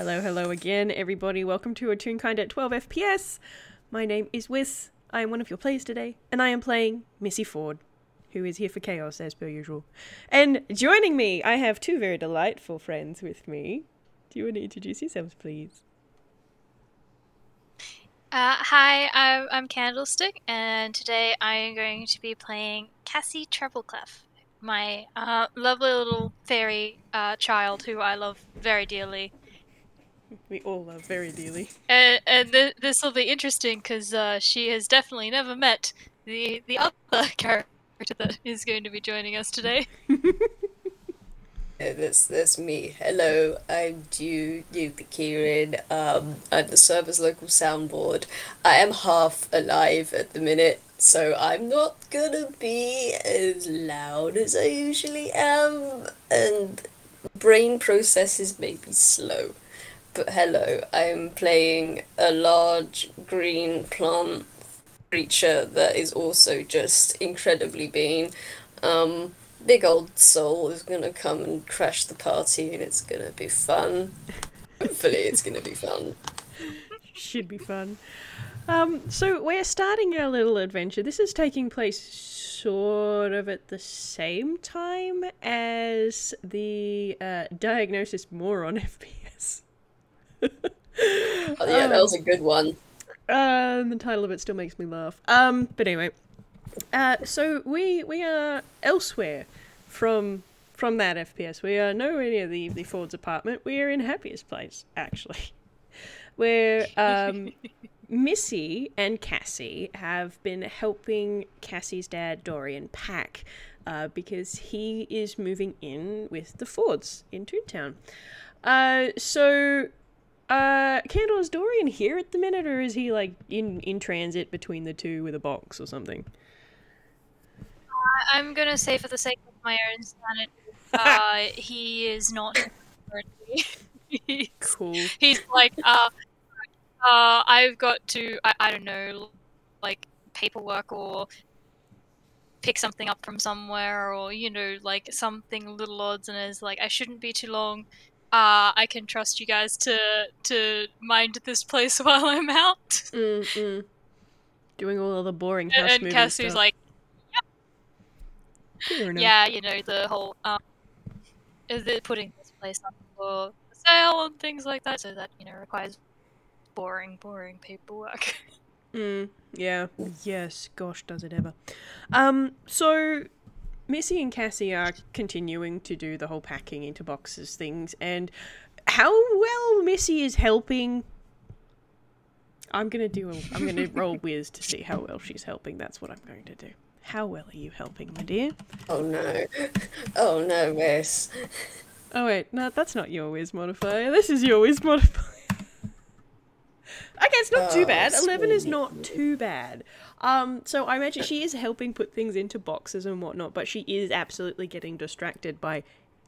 Hello again, everybody. Welcome to a Toonkind at 12 FPS. My name is Whis. I am one of your players today, and I am playing Missy Forde, who is here for chaos as per usual. And joining me, I have two very delightful friends with me. Do you want to introduce yourselves, please? Hi, I'm Candlestic, and today I am going to be playing Cassie Trebbleclef, my lovely little fairy child who I love very dearly. We all love very dearly. And this will be interesting because she has definitely never met the other character that is going to be joining us today. That's me. Hello, I'm DEWP Kieran. I'm the server's local soundboard. I am half alive at the minute, so I'm not gonna be as loud as I usually am, and brain processes may be slow. But hello, I'm playing a large green plant creature that is also just incredibly being. Big old soul is gonna come and crash the party, and it's gonna be fun. Hopefully it's gonna be fun. Should be fun. So we're starting our little adventure. This is taking place sort of at the same time as the Diagnosis Moron FPS. Oh yeah, that was a good one. The title of it still makes me laugh. But anyway, so we are elsewhere from that FPS. We are nowhere near the Forde's apartment. We are in Happiest Place, actually, where Missy and Cassie have been helping Cassie's dad Dorian pack, because he is moving in with the Fordes in Toontown. Candle, is Dorian here at the minute, or is he like in transit between the two with a box or something? I'm gonna say, for the sake of my own sanity, he is not currently. Cool. He's like, I've got to, I don't know, like paperwork or pick something up from somewhere, or like something a little odds, and is like, I shouldn't be too long. I can trust you guys to mind this place while I'm out. Doing all of the boring house moving Cassie's stuff. like, Fair enough. yeah, the whole they're putting this place up for sale and things like that, so that requires boring paperwork. Yeah. Yes. Gosh, does it ever. So Missy and Cassie are continuing to do the whole packing into boxes things, and how well Missy is helping. I'm gonna roll Whis to see how well she's helping. That's what I'm going to do. How well are you helping, my dear? Oh no. Oh no, Whis. Oh wait, no, that's not your Whis modifier. This is your Whis modifier. Okay, it's not too bad. 11 is not too bad. So I imagine she is helping put things into boxes and whatnot, but she is absolutely getting distracted by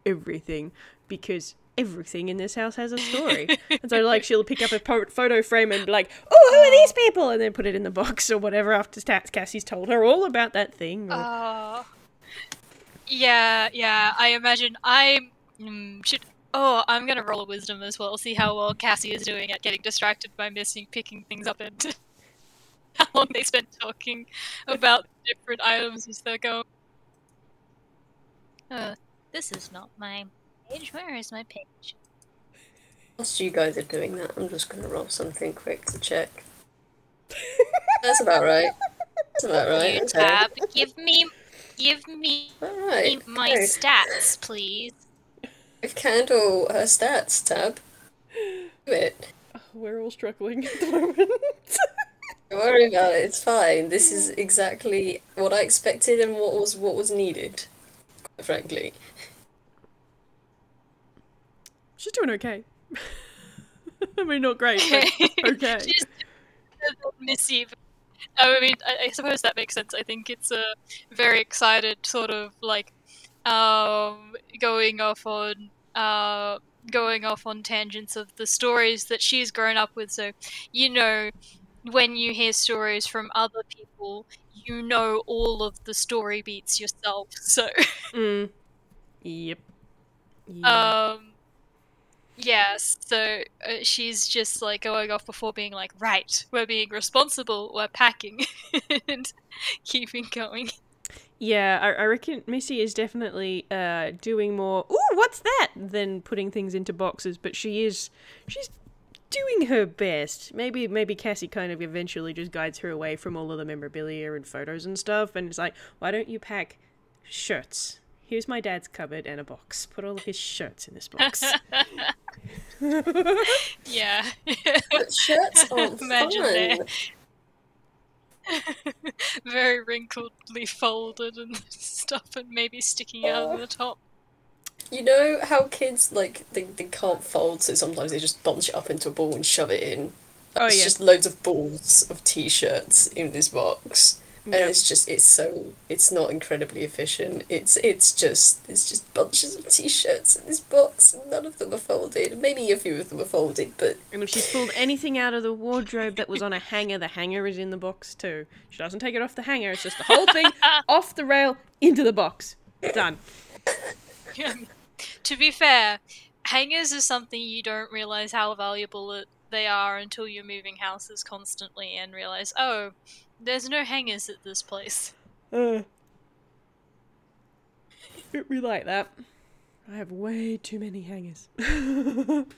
everything, because everything in this house has a story. And so, like, she'll pick up a photo frame and be like, oh, who are these people? And then put it in the box or whatever after Cassie's told her all about that thing. Or... Yeah, I imagine I'm gonna roll a wisdom as well, see how well Cassie is doing at getting distracted by Missy picking things up, and how long they spend talking about different items as they're going. This is not my page. Where is my page? Whilst you guys are doing that, I'm just gonna roll something quick to check. That's about right. That's about right. Tab, give me Alright, my stats, please. Give Candle her stats tab. Do it. We're all struggling at the moment. Don't worry about it, it's fine. This is exactly what I expected and what was needed, quite frankly. She's doing okay. I mean, not great, but okay. She's Missy. I mean, I suppose that makes sense. I think it's a very excited sort of like going off on tangents of the stories that she's grown up with. So, when you hear stories from other people, you know all of the story beats yourself. So, Yep. Yeah. Yes, so she's just like going off before being like, right, we're being responsible, we're packing, and keeping going. Yeah, I reckon Missy is definitely doing more, ooh, what's that, than putting things into boxes, but she's doing her best. Maybe Cassie kind of eventually just guides her away from all of the memorabilia and photos and stuff, and it's like, why don't you pack shirts? Here's my dad's cupboard and a box. Put all of his shirts in this box. Yeah. But shirts aren't Imagine fun. that. Very wrinkledly folded and stuff, and maybe sticking out of the top. You know how kids, like, they can't fold, so sometimes they just bunch it up into a ball and shove it in. Oh, It's yeah. just loads of balls of t-shirts in this box. And Yep. it's not incredibly efficient. It's just bunches of t-shirts in this box, and none of them are folded. Maybe a few of them are folded, but And if she's pulled anything out of the wardrobe that was on a hanger, the hanger is in the box too. She doesn't take it off the hanger, it's just the whole thing off the rail into the box. Done. To be fair, hangers is something you don't realize how valuable they are until you're moving houses constantly and realize, oh, there's no hangers at this place. We like that. I have way too many hangers.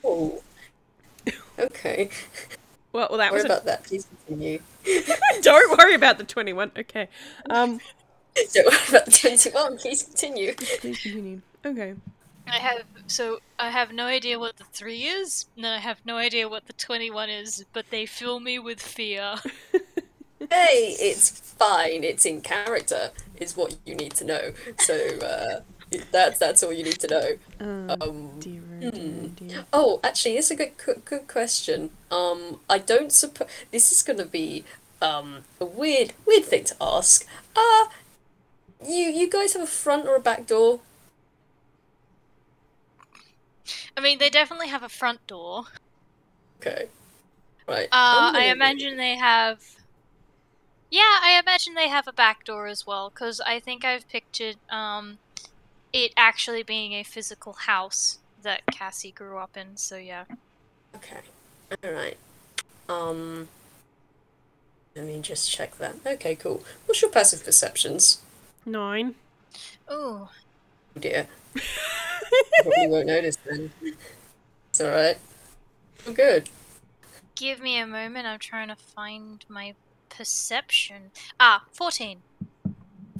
oh. Okay. Well, that Worry was about that, please continue. Don't worry about the 21. Okay. Don't worry about the 21, please continue. Please continue. Okay. I have no idea what the 3 is, and I have no idea what the 21 is, but they fill me with fear. Hey, it's fine. It's in character, is what you need to know. So that's all you need to know. Dear. Oh, actually, it's a good question. I don't suppose this is gonna be a weird thing to ask. You guys have a front or a back door? I mean, they definitely have a front door. Okay, right. I imagine they have... Yeah, I imagine they have a back door as well, because I think I've pictured it actually being a physical house that Cassie grew up in, so yeah. Okay, all right. Let me just check that. Okay, cool. What's your passive perceptions? 9. Ooh. Oh dear. I probably won't notice then. It's alright. Oh, good. Give me a moment, I'm trying to find my perception. 14.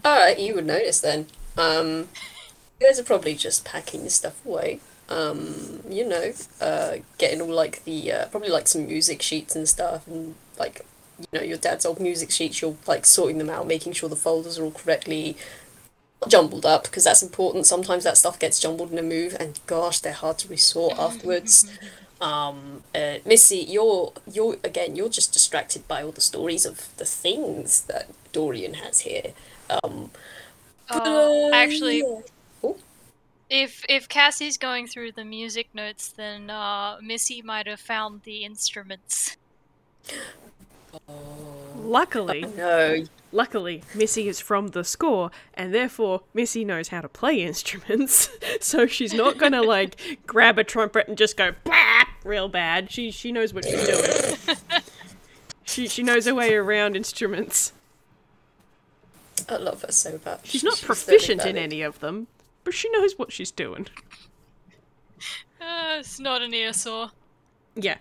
Alright, you would notice then. You guys are probably just packing your stuff away. Getting all like the probably like some music sheets and stuff, and like your dad's old music sheets. You're like sorting them out, making sure the folders are all correctly jumbled up, because that's important. Sometimes that stuff gets jumbled in a move, and gosh, they're hard to resort afterwards. Missy, you're just distracted by all the stories of the things that Dorian has here. Actually, Yeah. Oh, if Cassie's going through the music notes, then Missy might have found the instruments. Luckily, no. Luckily, Missy is from the score, and therefore Missy knows how to play instruments. So she's not gonna like grab a trumpet and just go blah real bad. She knows what she's doing. She knows her way around instruments. I love her so much. She's not very proficient in valid. any of them, but she knows what she's doing. It's not an ear saw. Yeah.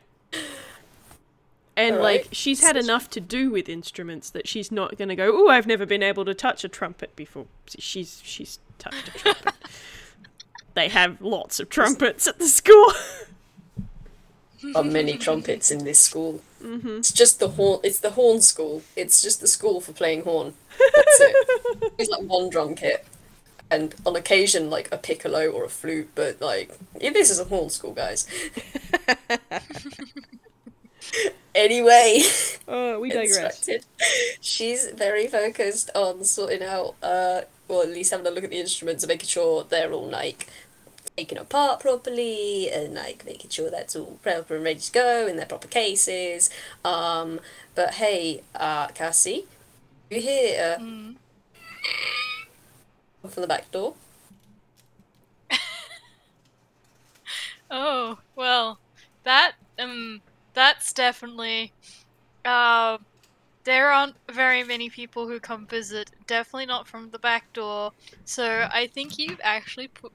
And, Alright. like, she's had enough to do with instruments that she's not gonna go, oh, I've never been able to touch a trumpet before. She's touched a trumpet. They have lots of trumpets at the school. Many trumpets in this school. Mm-hmm. It's just the horn. It's the horn school. It's just the school for playing horn. That's it. It's like one drum kit, and on occasion like a piccolo or a flute. But like, this is a horn school, guys. Anyway, We digress. distracted. She's very focused on sorting out, or at least having a look at the instruments and making sure they're all like taken apart properly, and like making sure that's all proper and ready to go in their proper cases. But hey, Cassie, you hear come from the back door? Oh, well, that's definitely, there aren't very many people who come visit, definitely not from the back door, so I think you've actually put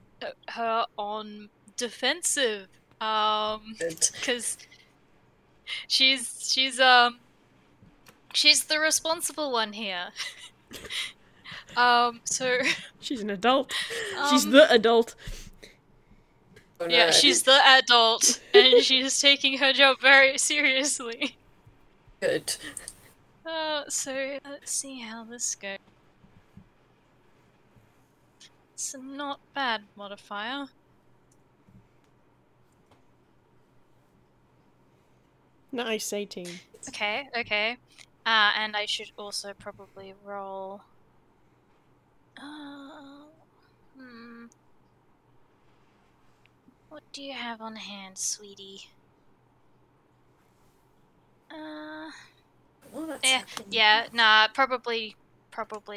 her on defensive, Good. because she's the responsible one here. So, She's an adult. She's the adult. Oh, no. yeah, she's the adult, and she's taking her job very seriously. Good. So let's see how this goes. It's a not bad modifier. Nice, 18. Okay, okay. And I should also probably roll. What do you have on hand, sweetie? Oh, that's Yeah, happening. yeah, nah, probably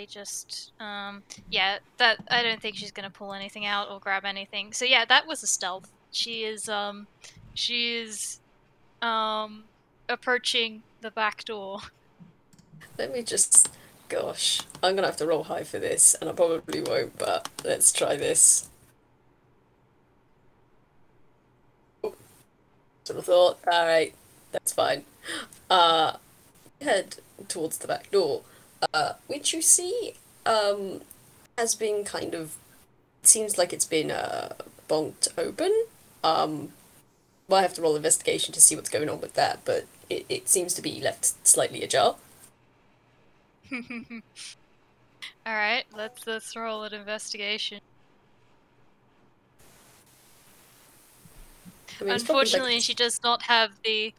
just, yeah, that, I don't think she's gonna pull anything out or grab anything. So yeah, that was a stealth. She is approaching the back door. Let me just. Gosh, I'm gonna have to roll high for this, and I probably won't, but let's try this. Oh, sort of thought, alright, that's fine. Head towards the back door, which you see, has been kind of. It seems like it's been, bonked open. Well, I have to roll investigation to see what's going on with that, but it seems to be left slightly ajar. Alright, let's roll an investigation. I mean, it's probably Unfortunately, like she does not have the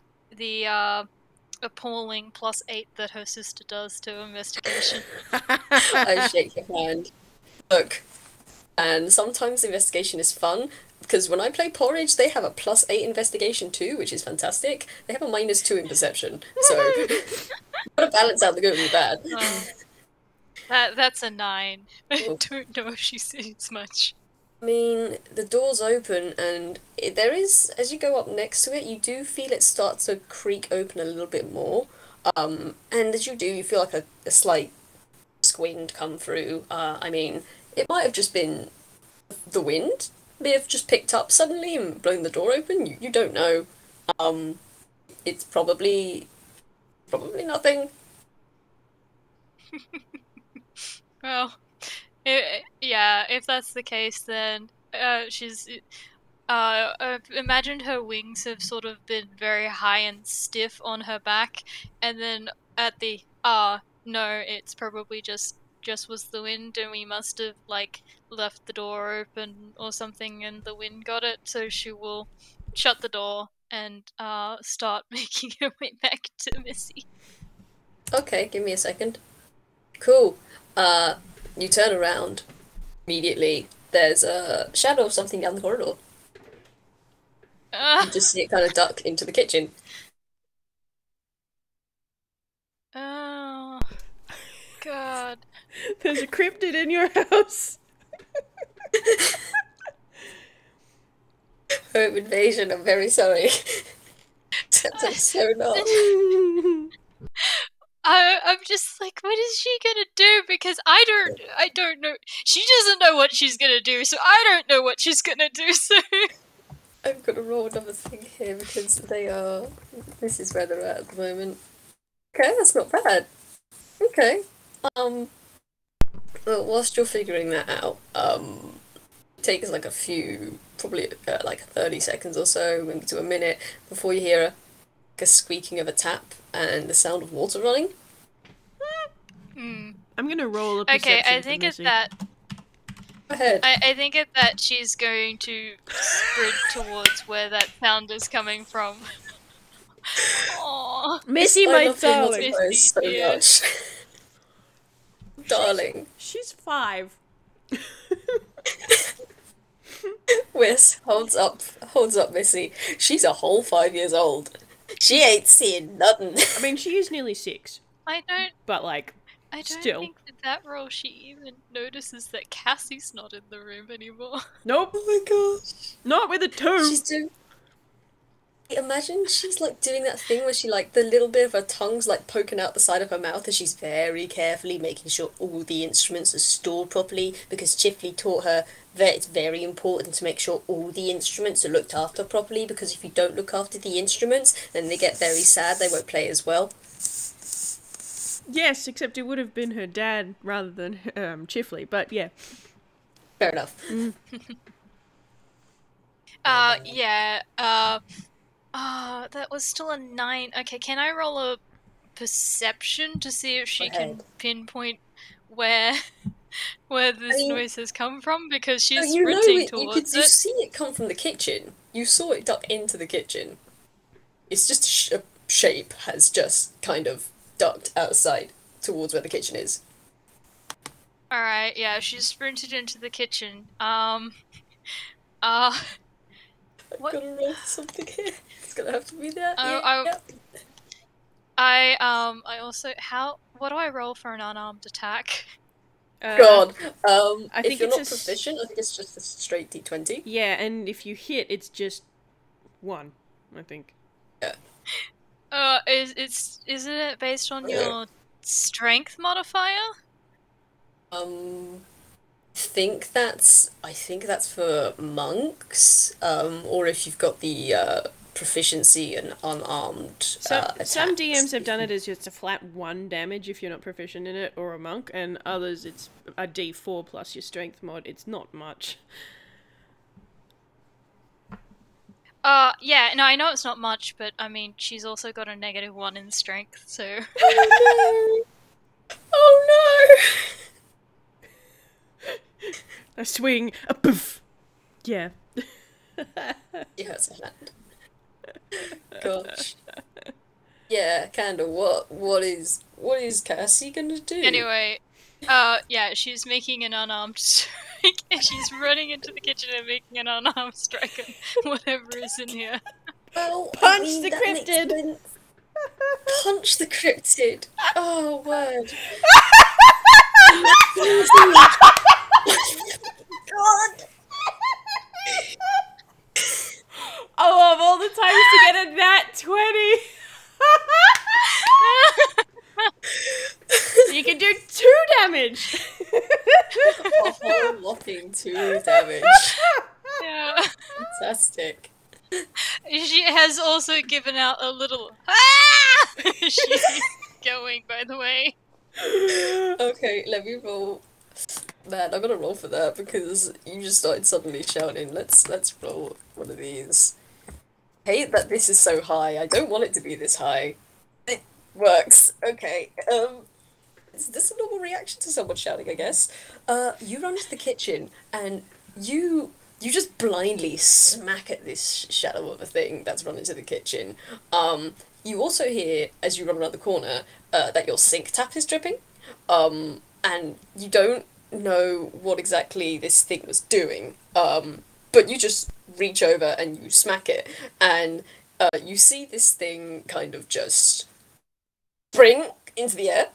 appalling +8 that her sister does to investigation. I shake your hand. Look, and sometimes investigation is fun because when I play Porridge, they have a +8 investigation too, which is fantastic. They have a -2 in perception, so gotta balance out the good and the bad. That's a 9. I Oh. don't know if she sees much. I mean, the door's open, and there is, as you go up next to it, you do feel it start to creak open a little bit more. And as you do, you feel like a slight wind come through. I mean, it might have just been the wind, may have just picked up suddenly and blown the door open. You don't know. It's probably nothing. Well, yeah, if that's the case, then she's. I've imagined her wings have sort of been very high and stiff on her back, and then at the no, it's probably just was the wind, and we must have like left the door open or something, and the wind got it. So she will shut the door and start making her way back to Missy. Okay, give me a second. Cool. You turn around. Immediately, there's a shadow of something down the corridor. You just see it kind of duck into the kitchen. Oh, God. There's a cryptid in your house. Home invasion, I'm very sorry. I'm so not. I'm just like, what is she gonna do? Because I don't know. She doesn't know what she's gonna do, so I don't know what she's gonna do, so... I'm gonna roll another thing here because they are. This is where they're at the moment. Okay, that's not bad. Okay. Well, whilst you're figuring that out, it takes like a few, probably like 30 seconds or so, maybe to a minute, before you hear a squeaking of a tap and the sound of water running. I'm gonna roll a perception. Okay, I think it's that. Go ahead. I think it's that she's going to sprint towards where that sound is coming from. Aww. Missy, I my love being darling. multipliers so dear. much. Darling. She's 5. Whis holds up Missy. She's a whole 5 years old. She ain't seeing nothing. I mean, she is nearly 6, I don't. but like, I don't Still. think that roll she even notices that Cassie's not in the room anymore. Nope. Oh my gosh. Not with a 2. She's doing. Imagine she's like doing that thing where she like the little bit of her tongue's like poking out the side of her mouth as she's very carefully making sure all the instruments are stored properly because Chifley taught her that it's very important to make sure all the instruments are looked after properly because if you don't look after the instruments then they get very sad, they won't play as well. Yes, except it would have been her dad rather than Chifley, but yeah. Fair enough. Yeah, that was still a 9. Okay, can I roll a perception to see if she can pinpoint where this noise has come from? Because she's sprinting towards it. You see it come from the kitchen. You saw it duck into the kitchen. It's just a shape has just kind of ducked outside towards where the kitchen is. Alright, yeah, she's sprinted into the kitchen. I've gotta roll something here. It's gonna have to be that. I also what do I roll for an unarmed attack? God. I think if you're it's not proficient, I think it's just a straight D20. Yeah, and if you hit, it's just 1, I think. Yeah. Isn't it based on your strength modifier? I think that's for monks, or if you've got the proficiency and unarmed attacks. Some DMs have done it as just a flat 1 damage if you're not proficient in it, or a monk, and others it's a D4 plus your strength mod. It's not much. Yeah, no, I know it's not much, but I mean, she's also got a -1 in strength, so. Oh no! Oh no! A swing, a poof. Yeah. Yes, a hand. Gosh. Yeah, Candle. What is Cassie gonna do? Anyway, yeah, she's making an unarmed strike, and she's running into the kitchen and making an unarmed strike at whatever is in here. Well, Punch the cryptid! Punch the cryptid! Oh, word. God! Oh, of all the times to get a nat 20! You can do 2 damage! A whole whopping 2 damage. Yeah. Fantastic. She has also given out a little ah! She's going, by the way. Okay, let me roll. Man, I'm gonna roll for that because you just started suddenly shouting. Let's roll one of these. I hate that this is so high. I don't want it to be this high. It works. Okay. Is this a normal reaction to someone shouting, I guess? You run into the kitchen and you just blindly smack at this shadow of a thing that's run into the kitchen. You also hear, as you run around the corner, that your sink tap is dripping. And you don't know what exactly this thing was doing. But you just reach over and you smack it. And you see this thing kind of just spring into the air.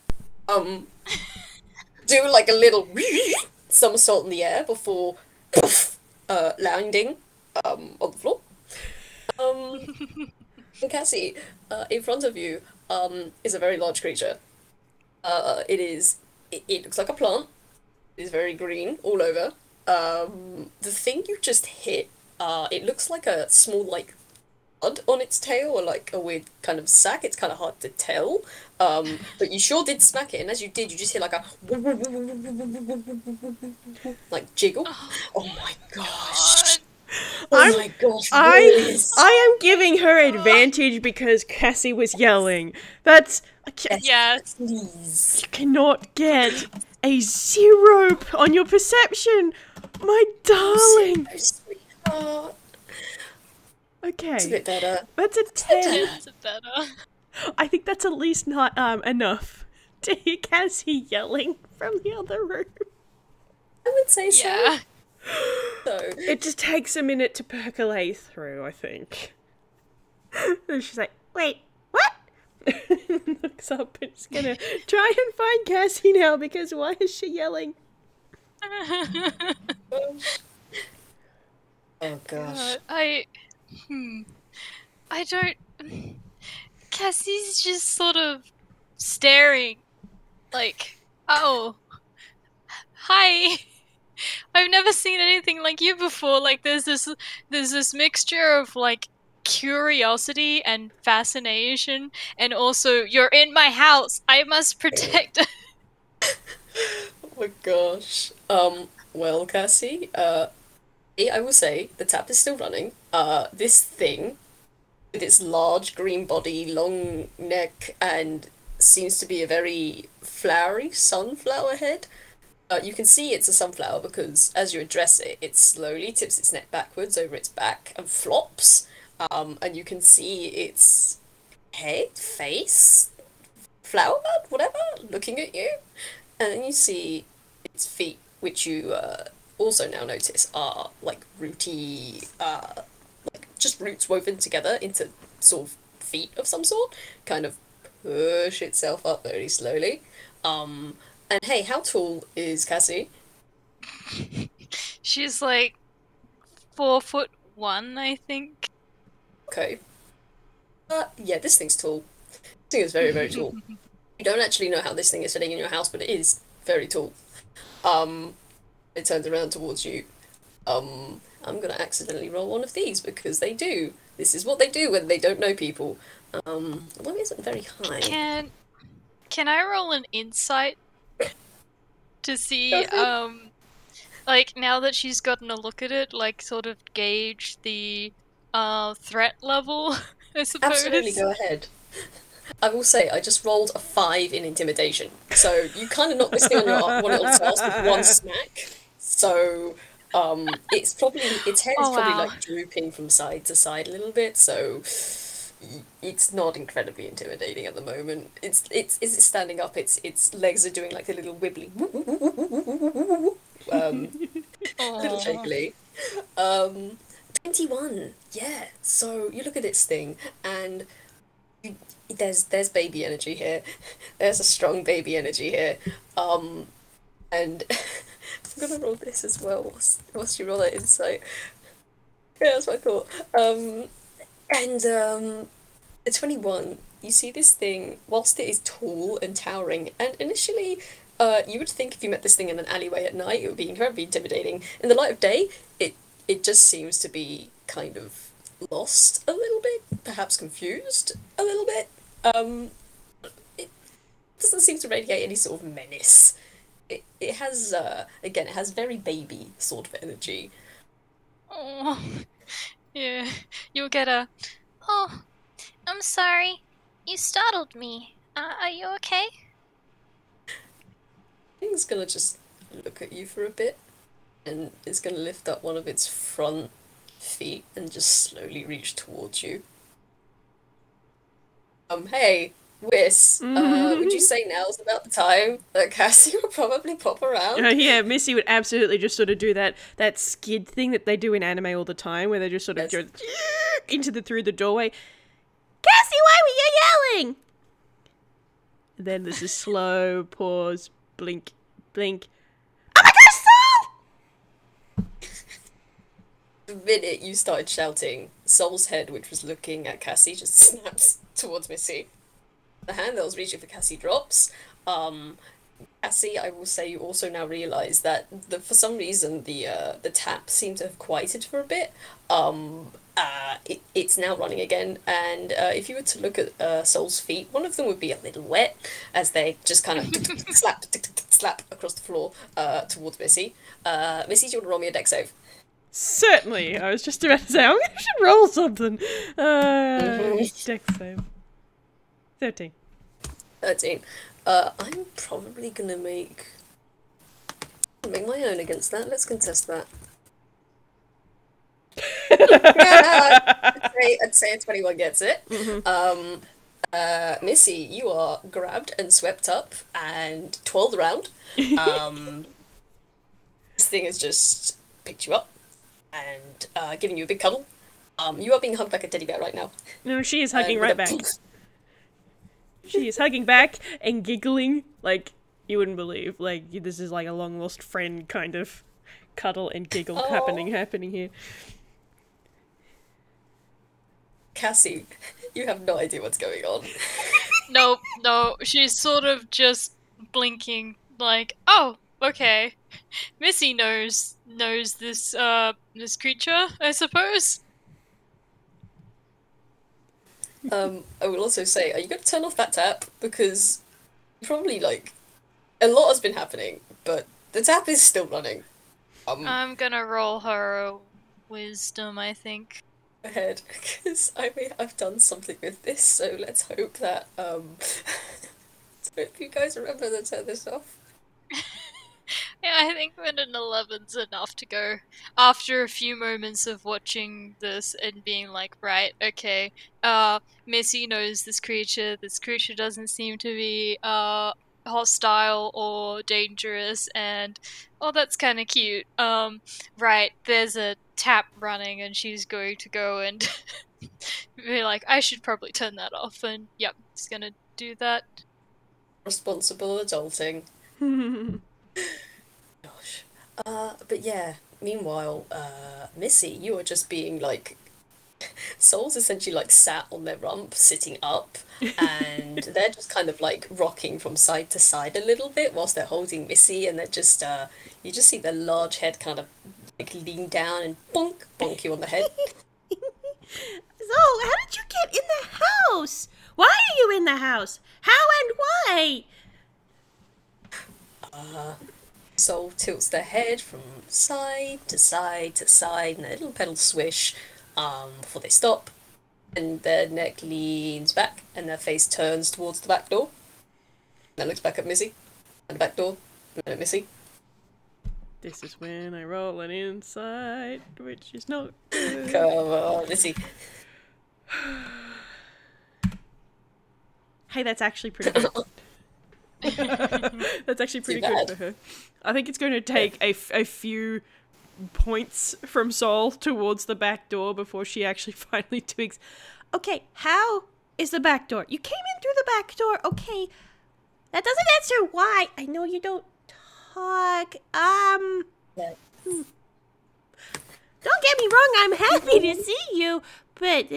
Do like a little somersault in the air before poof, landing on the floor. And Cassie, in front of you is a very large creature. It looks like a plant. It is very green all over. The thing you just hit, it looks like a small like bud on its tail or like a weird kind of sack. It's kind of hard to tell. But you sure did smack it, and as you did, you just hear like a like jiggle. Oh my gosh. Oh my gosh. I am giving her advantage because Cassie was yelling. That's Yes. Please. you cannot get a 0 on your perception, my darling. Sweetheart. Okay, It's a bit better. that's a 10. It's better. I think that's at least not enough to hear Cassie yelling from the other room. I would say so. Yeah. So It just takes a minute to percolate through, I think. And she's like, wait, what? looks up and is gonna try and find Cassie now because why is she yelling? Oh gosh. I don't. Cassie's just sort of staring, like, oh, hi. I've never seen anything like you before. Like, there's this mixture of like curiosity and fascination, and also you're in my house. I must protect. Oh my gosh. Well, Cassie, I will say the tap is still running. This thing with its large green body, long neck, and seems to be a very flowery sunflower head. You can see it's a sunflower because as you address it, it slowly tips its neck backwards over its back and flops. And you can see its head, face, flower bud, whatever, looking at you. And then you see its feet, which you also now notice are like rooty, like just roots woven together into sort of feet of some sort, kind of push itself up very slowly. And hey, how tall is Cassie? She's like 4'1", I think. Okay. Yeah, this thing's tall. This thing is very, very tall. You don't actually know how this thing is fitting in your house, but it is very tall. It turns around towards you. I'm gonna accidentally roll one of these because they do. This is what they do when they don't know people. One isn't very high. Can I roll an insight to see, like, now that she's gotten a look at it, like, sort of gauge the threat level, I suppose? Absolutely, go ahead. I will say, I just rolled a 5 in intimidation, so you kind of knocked this thing on your one little task with one smack. So, its head is probably like drooping from side to side a little bit. So, it's not incredibly intimidating at the moment. It's standing up. Its legs are doing like a little wibbly, a little shakily. 21. Yeah. So you look at its thing and. There's baby energy here. There's a strong baby energy here. And I'm gonna roll this as well. Whilst you roll that insight. Yeah, that's what I thought. At 21, you see this thing, whilst it is tall and towering, and initially, you would think if you met this thing in an alleyway at night, it would be incredibly intimidating. In the light of day, it just seems to be kind of lost a little bit, perhaps confused a little bit. It doesn't seem to radiate any sort of menace. It has, again, it has very baby sort of energy. Oh, yeah. You'll get a, oh, I'm sorry. You startled me. Are you okay? Thing's gonna just look at you for a bit, and it's gonna lift up one of its front feet and just slowly reach towards you. Hey, Whis, would you say now's about the time that Cassie will probably pop around? Yeah, Missy would absolutely just sort of do that skid thing that they do in anime all the time, where they just sort of go through the doorway. Cassie, why were you yelling? And then there's a slow pause, blink, blink. Oh my gosh, Soul! The minute you started shouting, Soul's head, which was looking at Cassie, just snaps towards Missy. The hand that was reaching for Cassie drops. Cassie, I will say, you also now realise that for some reason the tap seemed to have quieted for a bit. It's now running again, and if you were to look at Soul's feet, one of them would be a little wet as they just kind of slap across the floor towards Missy. Missy, do you want to roll me a dex save? Certainly. I was just about to say, I should roll something. Dex save. 13. 13. I'm probably gonna make my own against that. Let's contest that. I'd say a 21 gets it. Missy, you are grabbed and swept up and twirled around. This thing has just picked you up and giving you a big cuddle. You are being hugged like a teddy bear right now. No, she is hugging right back. She is hugging back and giggling like you wouldn't believe. Like, this is like a long lost friend kind of cuddle and giggle happening here. Cassie, you have no idea what's going on. No, she's sort of just blinking, like, oh, okay. Missy knows this this creature, I suppose. I will also say, are you going to turn off that tap? Because probably, like, a lot has been happening, but the tap is still running. I'm gonna roll her wisdom, I think. Ahead, because I've done something with this, so let's hope that, if you guys remember to turn this off. Yeah, I think when an 11's enough to go. After a few moments of watching this and being like, right, okay, Missy knows this creature. This creature doesn't seem to be hostile or dangerous, and oh, that's kind of cute. Right, there's a tap running, and she's going to go and be like, I should probably turn that off, and yep, just gonna do that. Responsible adulting. Gosh. But yeah, meanwhile, Missy, you are just being like, Soul's essentially like sat on their rump, sitting up, and they're just kind of like rocking from side to side a little bit whilst they're holding Missy, and they're just, you just see their large head kind of like lean down and bonk you on the head. So, how did you get in the house? Why are you in the house? How and why? Soul tilts their head from side to side to side, and a little pedal swish before they stop, and their neck leans back, and their face turns towards the back door. And then looks back at Missy, and the back door, and then at Missy. This is when I roll an insight, which is not good. Come on, Missy. Hey, that's actually pretty good. That's actually pretty good for her. I think it's going to take a few points from Sol towards the back door before she actually finally twigs. Okay, how is the back door? You came in through the back door. Okay, that doesn't answer why. I know you don't talk. Don't get me wrong. I'm happy to see you, but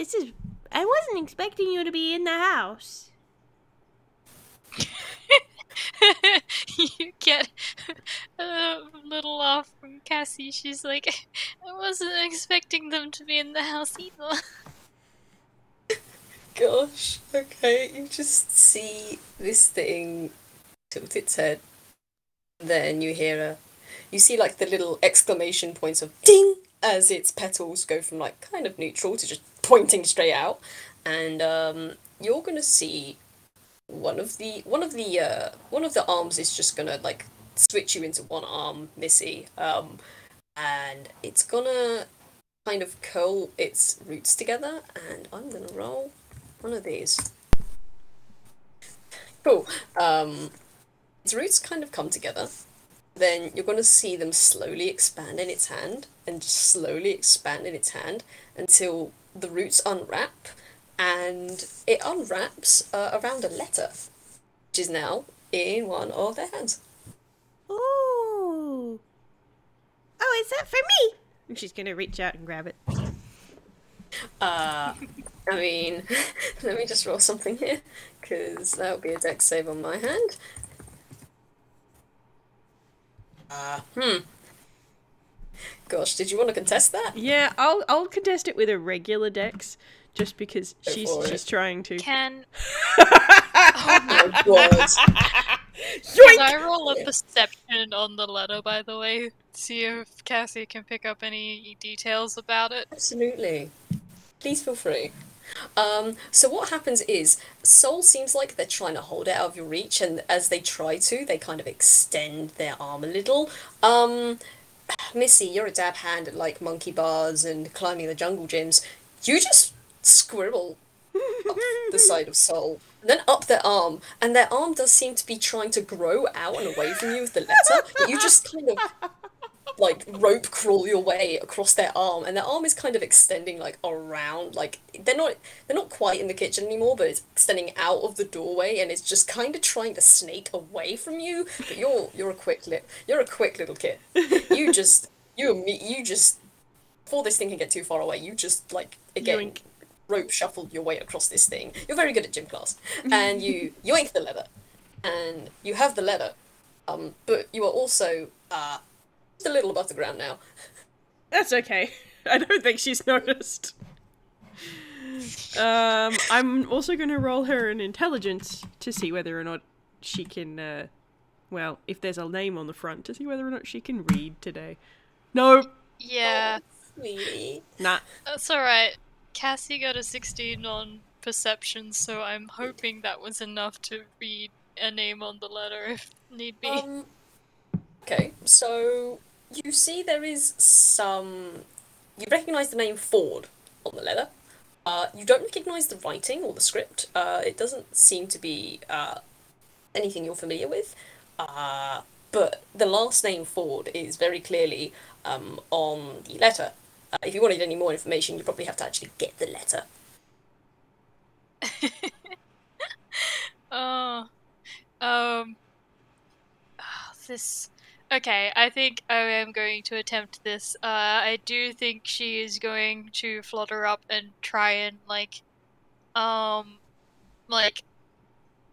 I wasn't expecting you to be in the house. You get a little off from Cassie. She's like, I wasn't expecting them to be in the house either. Gosh, okay, you just see this thing tilt its head. Then you see like the little exclamation points of ding as its petals go from like kind of neutral to just pointing straight out. And you're gonna see one of the arms is just gonna like switch you into one arm, Missy, and it's gonna kind of curl its roots together, and I'm gonna roll one of these. Cool. Its roots kind of come together. Then you're gonna see them slowly expand in its hand, and slowly expand in its hand until the roots unwrap. And it unwraps around a letter, which is now in one of their hands. Ooh. Oh, is that for me? And she's going to reach out and grab it. I mean, let me just roll something here, because that would be a dex save on my hand. Gosh, did you want to contest that? Yeah, I'll contest it with a regular dex. Just because she's trying to. Can Oh my god. Can I roll a perception on the letter, by the way? See if Cassie can pick up any details about it. Absolutely. Please feel free. So what happens is, Soul seems like they're trying to hold it out of your reach, and as they try to, they kind of extend their arm a little. Missy, you're a dab hand at like monkey bars and climbing the jungle gyms. You just squirrel up the side of Soul, then up their arm, and their arm does seem to be trying to grow out and away from you with the letter, but you just kind of like rope crawl your way across their arm, and their arm is kind of extending like around, like they're not quite in the kitchen anymore, but it's extending out of the doorway, and it's just kind of trying to snake away from you. But you're a quick little kid. You just before this thing can get too far away, you just like again. Yoink. Rope shuffled your way across this thing. You're very good at gym class, and you yoink the letter, and you have the letter. But you are also just a little above the ground now. That's okay. I don't think she's noticed. I'm also going to roll her an intelligence to see whether or not she can, well, if there's a name on the front, to see whether or not she can read today. No. Yeah. Oh, sweetie. Nah. That's alright. Cassie got a 16 on perception, so I'm hoping that was enough to read a name on the letter if need be. Okay, so you see there is some... You recognise the name Forde on the letter. You don't recognise the writing or the script. It doesn't seem to be anything you're familiar with. But the last name Forde is very clearly on the letter. If you wanted any more information, you probably have to actually get the letter. This... Okay, I think I am going to attempt this. I do think she is going to flutter up and try and,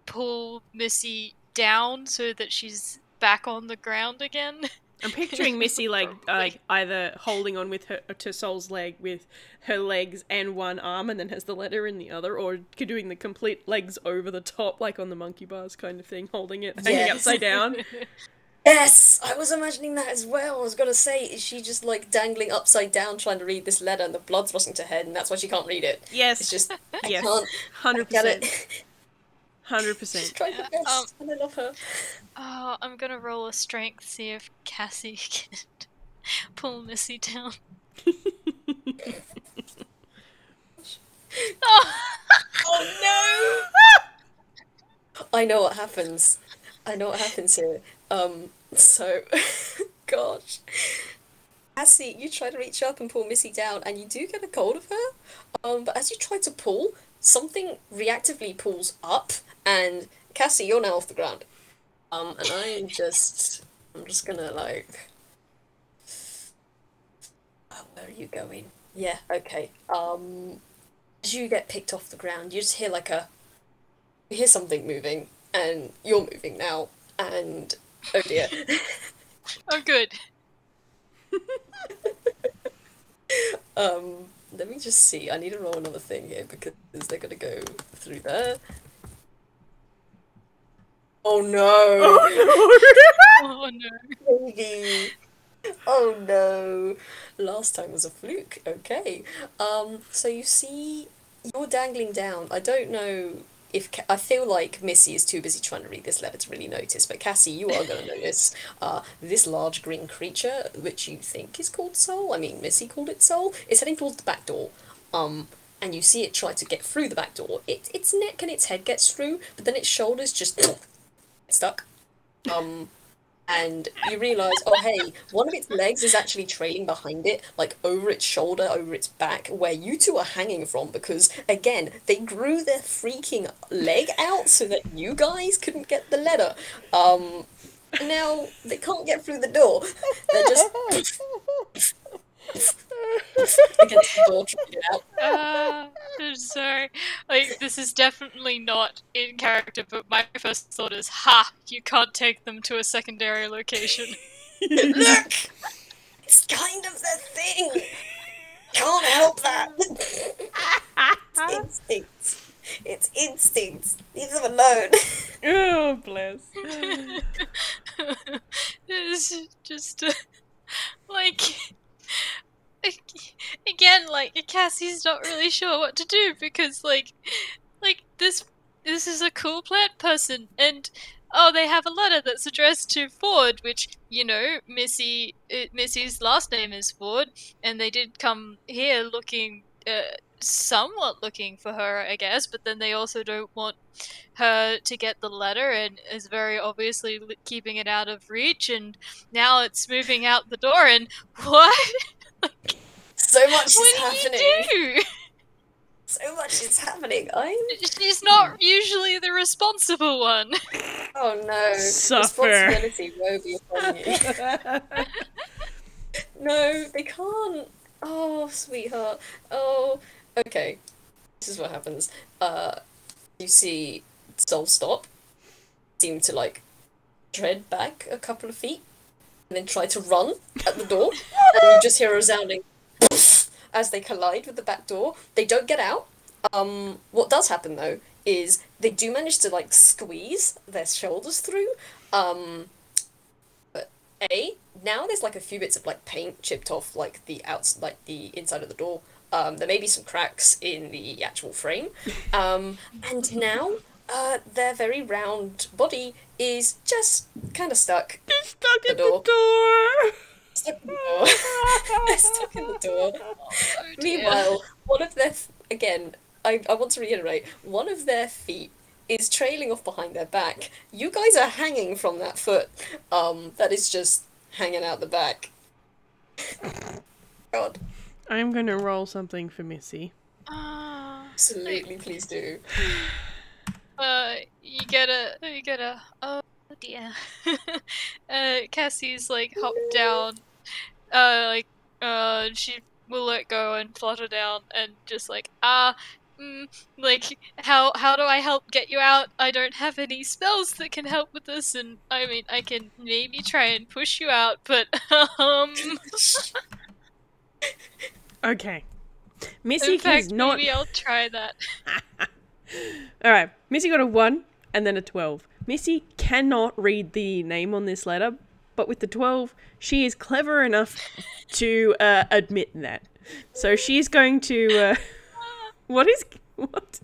pull Missy down so that she's back on the ground again. I'm picturing Missy like either holding on with her to Sol's leg with her legs and one arm, and then has the letter in the other, or doing the complete legs over the top, like on the monkey bars kind of thing, holding it hanging upside down. Yes, I was imagining that as well. I was gonna say, is she just like dangling upside down trying to read this letter, and the blood's rushing to her head, and that's why she can't read it? Yes. It's just I Yes. can't get 100%. it. 100%. She's trying her best, and I love her. Oh, I'm gonna roll a strength, see if Cassie can pull Missy down. Oh. Oh no! I know what happens. I know what happens here. So, gosh. Cassie, you try to reach up and pull Missy down, and you do get a hold of her. But as you try to pull, something reactively pulls up, and Cassie, you're now off the ground. And I'm just gonna like... Oh, where are you going? Yeah, okay. As you get picked off the ground, you just hear like you hear something moving, and you're moving now, and oh dear. Oh, good. Let me just see. I need to roll another thing here because they're gonna go through there. Oh no! Oh no. Baby. Oh no! Last time was a fluke. Okay. So you see, you're dangling down. I don't know if I feel like Missy is too busy trying to read this letter to really notice, but Cassie, you are going to notice this large green creature, which you think is called Soul. I mean, Missy called it Soul. It's heading towards the back door. And you see it try to get through the back door. Its neck and its head gets through, but then its shoulders just stuck. And you realise, oh hey, one of its legs is actually trailing behind it, like over its shoulder, over its back, where you two are hanging from, because, again, they grew their freaking leg out so that you guys couldn't get the letter. Now, they can't get through the door. They're just... against the door trying to get out. I'm sorry. Like, this is definitely not in character, but my first thought is, ha! You can't take them to a secondary location. Look! It's kind of the thing! Can't help that! It's instincts. It's instincts. Leave them alone. Oh, bless. It's just, like... Again, like, Cassie's not really sure what to do, because, like, this is a cool plant person, and, oh, they have a letter that's addressed to Forde, which, you know, Missy's last name is Forde, and they did come here looking, somewhat looking for her, I guess, but then they also don't want her to get the letter and is very obviously keeping it out of reach, and now it's moving out the door, and what? So much is What happening. do you do? So much is happening. She's not usually the responsible one. Oh no. Suffer. Responsibility will be upon you. No, they can't. Oh, sweetheart. Oh, okay. This is what happens. You see Soul stop, seem to like tread back a couple of feet, and then try to run at the door, and you just hear a resounding as they collide with the back door. They don't get out. What does happen though is they do manage to like squeeze their shoulders through. But now there's like a few bits of like paint chipped off like the inside of the door. There may be some cracks in the actual frame. And now their very round body is just kind of stuck. It's stuck in the door. Stuck in the door. They're stuck in the door. Oh, Meanwhile, one of their again, I want to reiterate, one of their feet is trailing off behind their back. You guys are hanging from that foot. That is just hanging out the back. God. I'm gonna roll something for Missy. Absolutely, please do. You gotta, oh dear. Cassie's like hopped down, she will let go and flutter down and just like, like, how do I help get you out? I don't have any spells that can help with this, and I mean, I can maybe try and push you out, but, Okay. Missy in fact, is not. maybe I'll try that. Alright, Missy got a 1 and then a 12. Missy cannot read the name on this letter, but with the 12, she is clever enough to admit that. So she's going to. What? What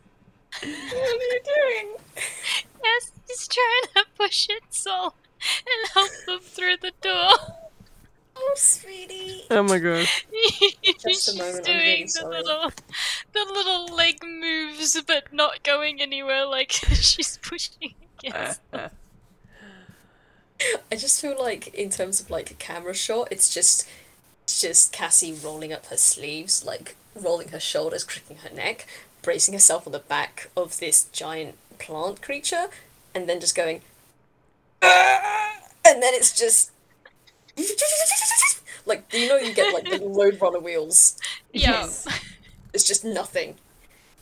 are you doing? Yes, he's trying to push its soul and help them through the door. Oh, sweetie. Oh my god. Just a moment, She's I'm really doing sorry. the little leg moves, but not going anywhere. Like she's pushing against. I just feel like, in terms of like a camera shot, it's just Cassie rolling up her sleeves, like rolling her shoulders, cricking her neck, bracing herself on the back of this giant plant creature, and then just going, "Ah!" And then it's just like, you know, you get like the Roadrunner wheels. Yeah. It's just nothing.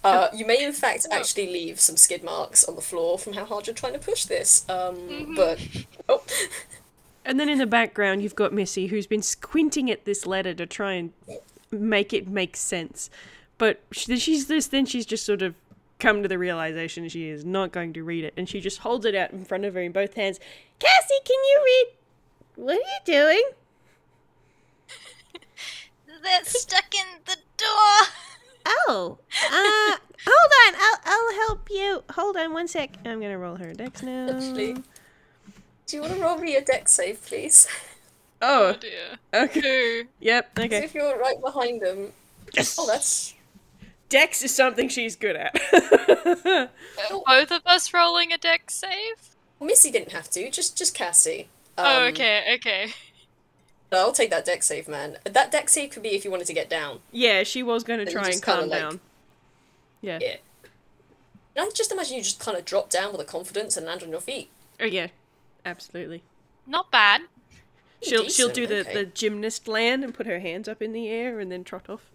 You may in fact actually leave some skid marks on the floor from how hard you're trying to push this. But oh. And then in the background, you've got Missy, who's been squinting at this letter to try and make it make sense. But she's just sort of come to the realization she is not going to read it, and she just holds it out in front of her in both hands. Cassie, can you read? What are you doing? That's stuck in the door. Oh, hold on. I'll help you. Hold on one sec. I'm gonna roll her dex now. Actually, do you want to roll me a dex save, please? Oh, dear. okay. Yep. So Okay. if you're right behind them. Yes. Oh, that's. Dex is something she's good at. Both of us rolling a dex save? Missy didn't have to, just Cassie. Oh, okay. I'll take that dex save, man. That dex save could be if you wanted to get down. Yeah, she was going to Then try you and just kinda, calm like- down. Yeah. Yeah. And I just imagine you just kind of drop down with a confidence and land on your feet. Oh yeah, absolutely. Not bad. She'll Decent, do the, okay. the gymnast land and put her hands up in the air and then trot off.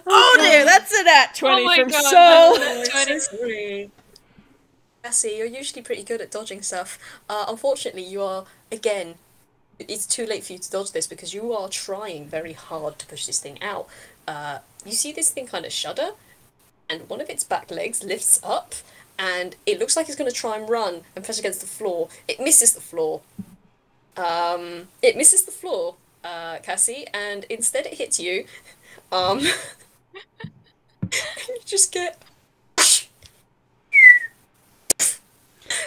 Oh dear, that's a nat 20 my from God, Soul. that's a nat 20. Cassie, you're usually pretty good at dodging stuff. Unfortunately, you are, again, it's too late for you to dodge this because you are trying very hard to push this thing out. You see this thing kind of shudder, and one of its back legs lifts up, and it looks like it's going to try and run and press against the floor. It misses the floor. Cassie, and instead it hits you. You just get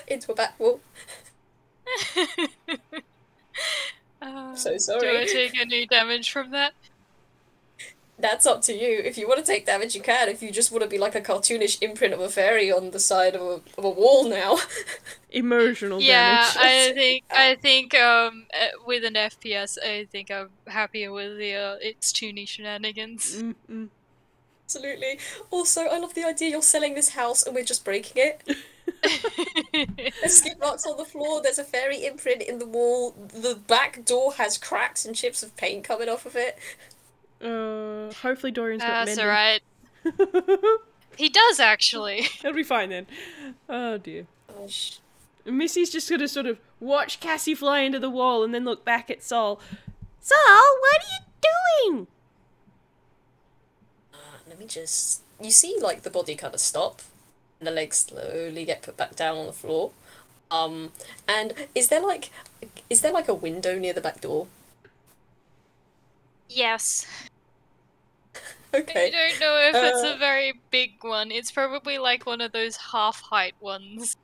into a back wall. So sorry. Do I take any damage from that? That's up to you. If you want to take damage, you can. If you just want to be like a cartoonish imprint of a fairy on the side of a wall now. Emotional Yeah, damage. I think with an FPS, I think I'm happier with the it's toony shenanigans. Mm-mm. Absolutely. Also, I love the idea you're selling this house and we're just breaking it. There's skid marks on the floor, there's a fairy imprint in the wall, the back door has cracks and chips of paint coming off of it. Hopefully Dorian's got That's mending. alright. He does actually. It'll be fine then. Oh dear. Gosh. Missy's just gonna sort of watch Cassie fly into the wall and then look back at Sol. Sol, what are you doing? Let me just... You see, like, the body kind of stop, and the legs slowly get put back down on the floor. And is there like a window near the back door? Yes. Okay. I don't know if it's a very big one. It's probably like one of those half-height ones.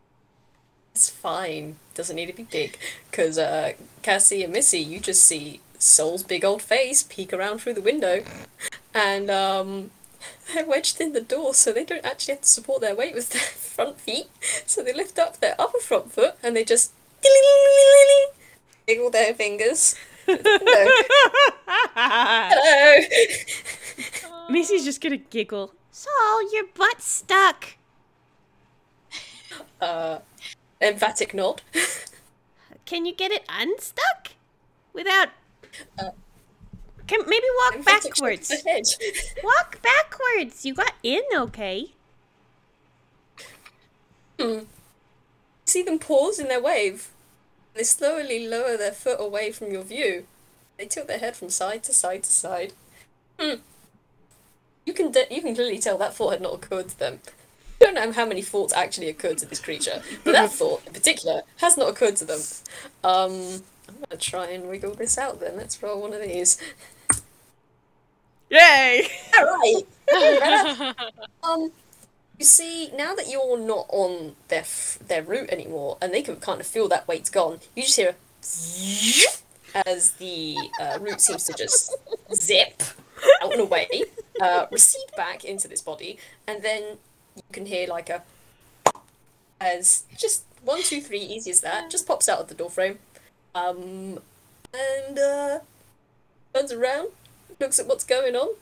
It's fine. Doesn't need to be big. Because Cassie and Missy, you just see Sol's big old face peek around through the window. And they're wedged in the door, so they don't actually have to support their weight with their front feet. So they lift up their upper front foot and they just wiggle their fingers. Hello. Hello. Missy's just gonna giggle. Sol, your butt's stuck. Emphatic nod. Can you get it unstuck? Without... maybe walk Emphatic shake backwards. of the head. Walk backwards. You got in okay. See them pause in their wave. They slowly lower their foot away from your view. They tilt their head from side to side to side. You can clearly tell that thought had not occurred to them. I don't know how many thoughts actually occurred to this creature, but that thought in particular has not occurred to them. I'm gonna try and wiggle this out then. Let's roll one of these. Yay! Alright! You see, now that you're not on their route anymore, and they can kind of feel that weight's gone, you just hear a as the root seems to just zip out and away, recede back into this body, and then you can hear like a as just 1, 2, 3, easy as that, just pops out of the doorframe, and turns around, looks at what's going on,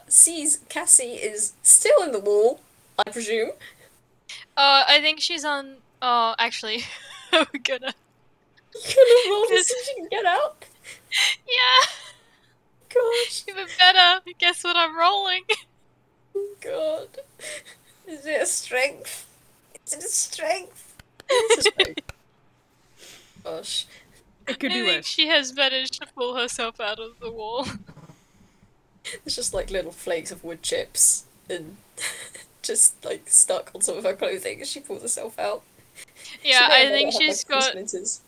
sees Cassie is still in the wall, I presume. I think she's on. Oh, actually, I'm gonna. You gonna roll to see if she can get out? Yeah. Gosh. Even better. Guess what I'm rolling? God. Is it a strength? Is it a strength? It's a strength. Gosh. It could I be think worse. she has managed to pull herself out of the wall. It's just like little flakes of wood chips and just like stuck on some of her clothing as she pulls herself out. Yeah, She may I or may think not have, she's like, three got. splinters.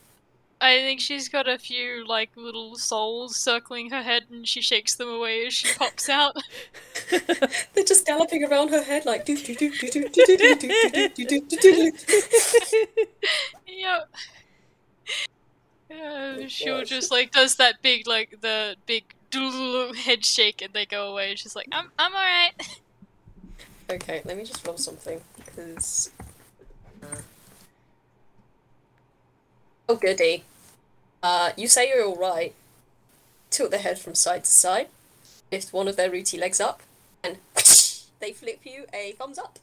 I think she's got a few like little souls circling her head, and she shakes them away as she pops out. They're just galloping around her head like do do do do do do do do do do do do do. Yep. She'll gosh. just like does that big like the big head shake, and they go away. She's like, I'm alright. Okay, let me just roll something because. Oh goody. You say you're alright. Tilt their head from side to side. Lift one of their rooty legs up, and they flip you a thumbs up.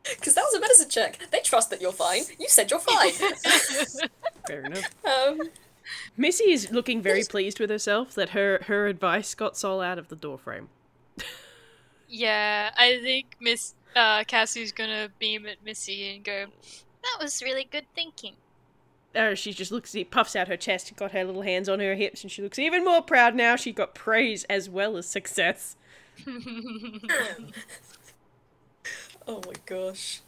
Because that was a medicine check. They trust that you're fine. You said you're fine. Fair enough. Missy is looking very pleased with herself that her advice got Sol out of the doorframe. Yeah, I think Cassie's gonna beam at Missy and go, "That was really good thinking." She just puffs out her chest, got her little hands on her hips, and she looks even more proud now. She got praise as well as success. Oh my gosh.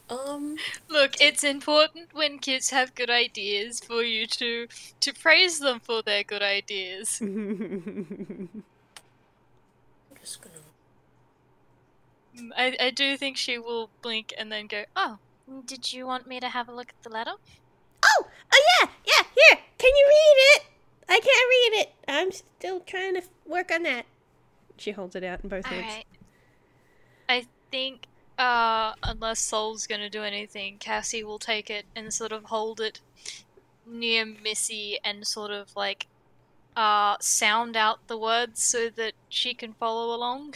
Look, it's important when kids have good ideas for you to praise them for their good ideas. I'm just gonna. I do think she will blink and then go, "Oh, did you want me to have a look at the letter?" Oh, yeah, here, can you read it? I can't read it. I'm still trying to work on that. She holds it out in both hands. Alright. I think, unless Soul's gonna do anything, Cassie will take it and sort of hold it near Missy and sort of like, sound out the words so that she can follow along.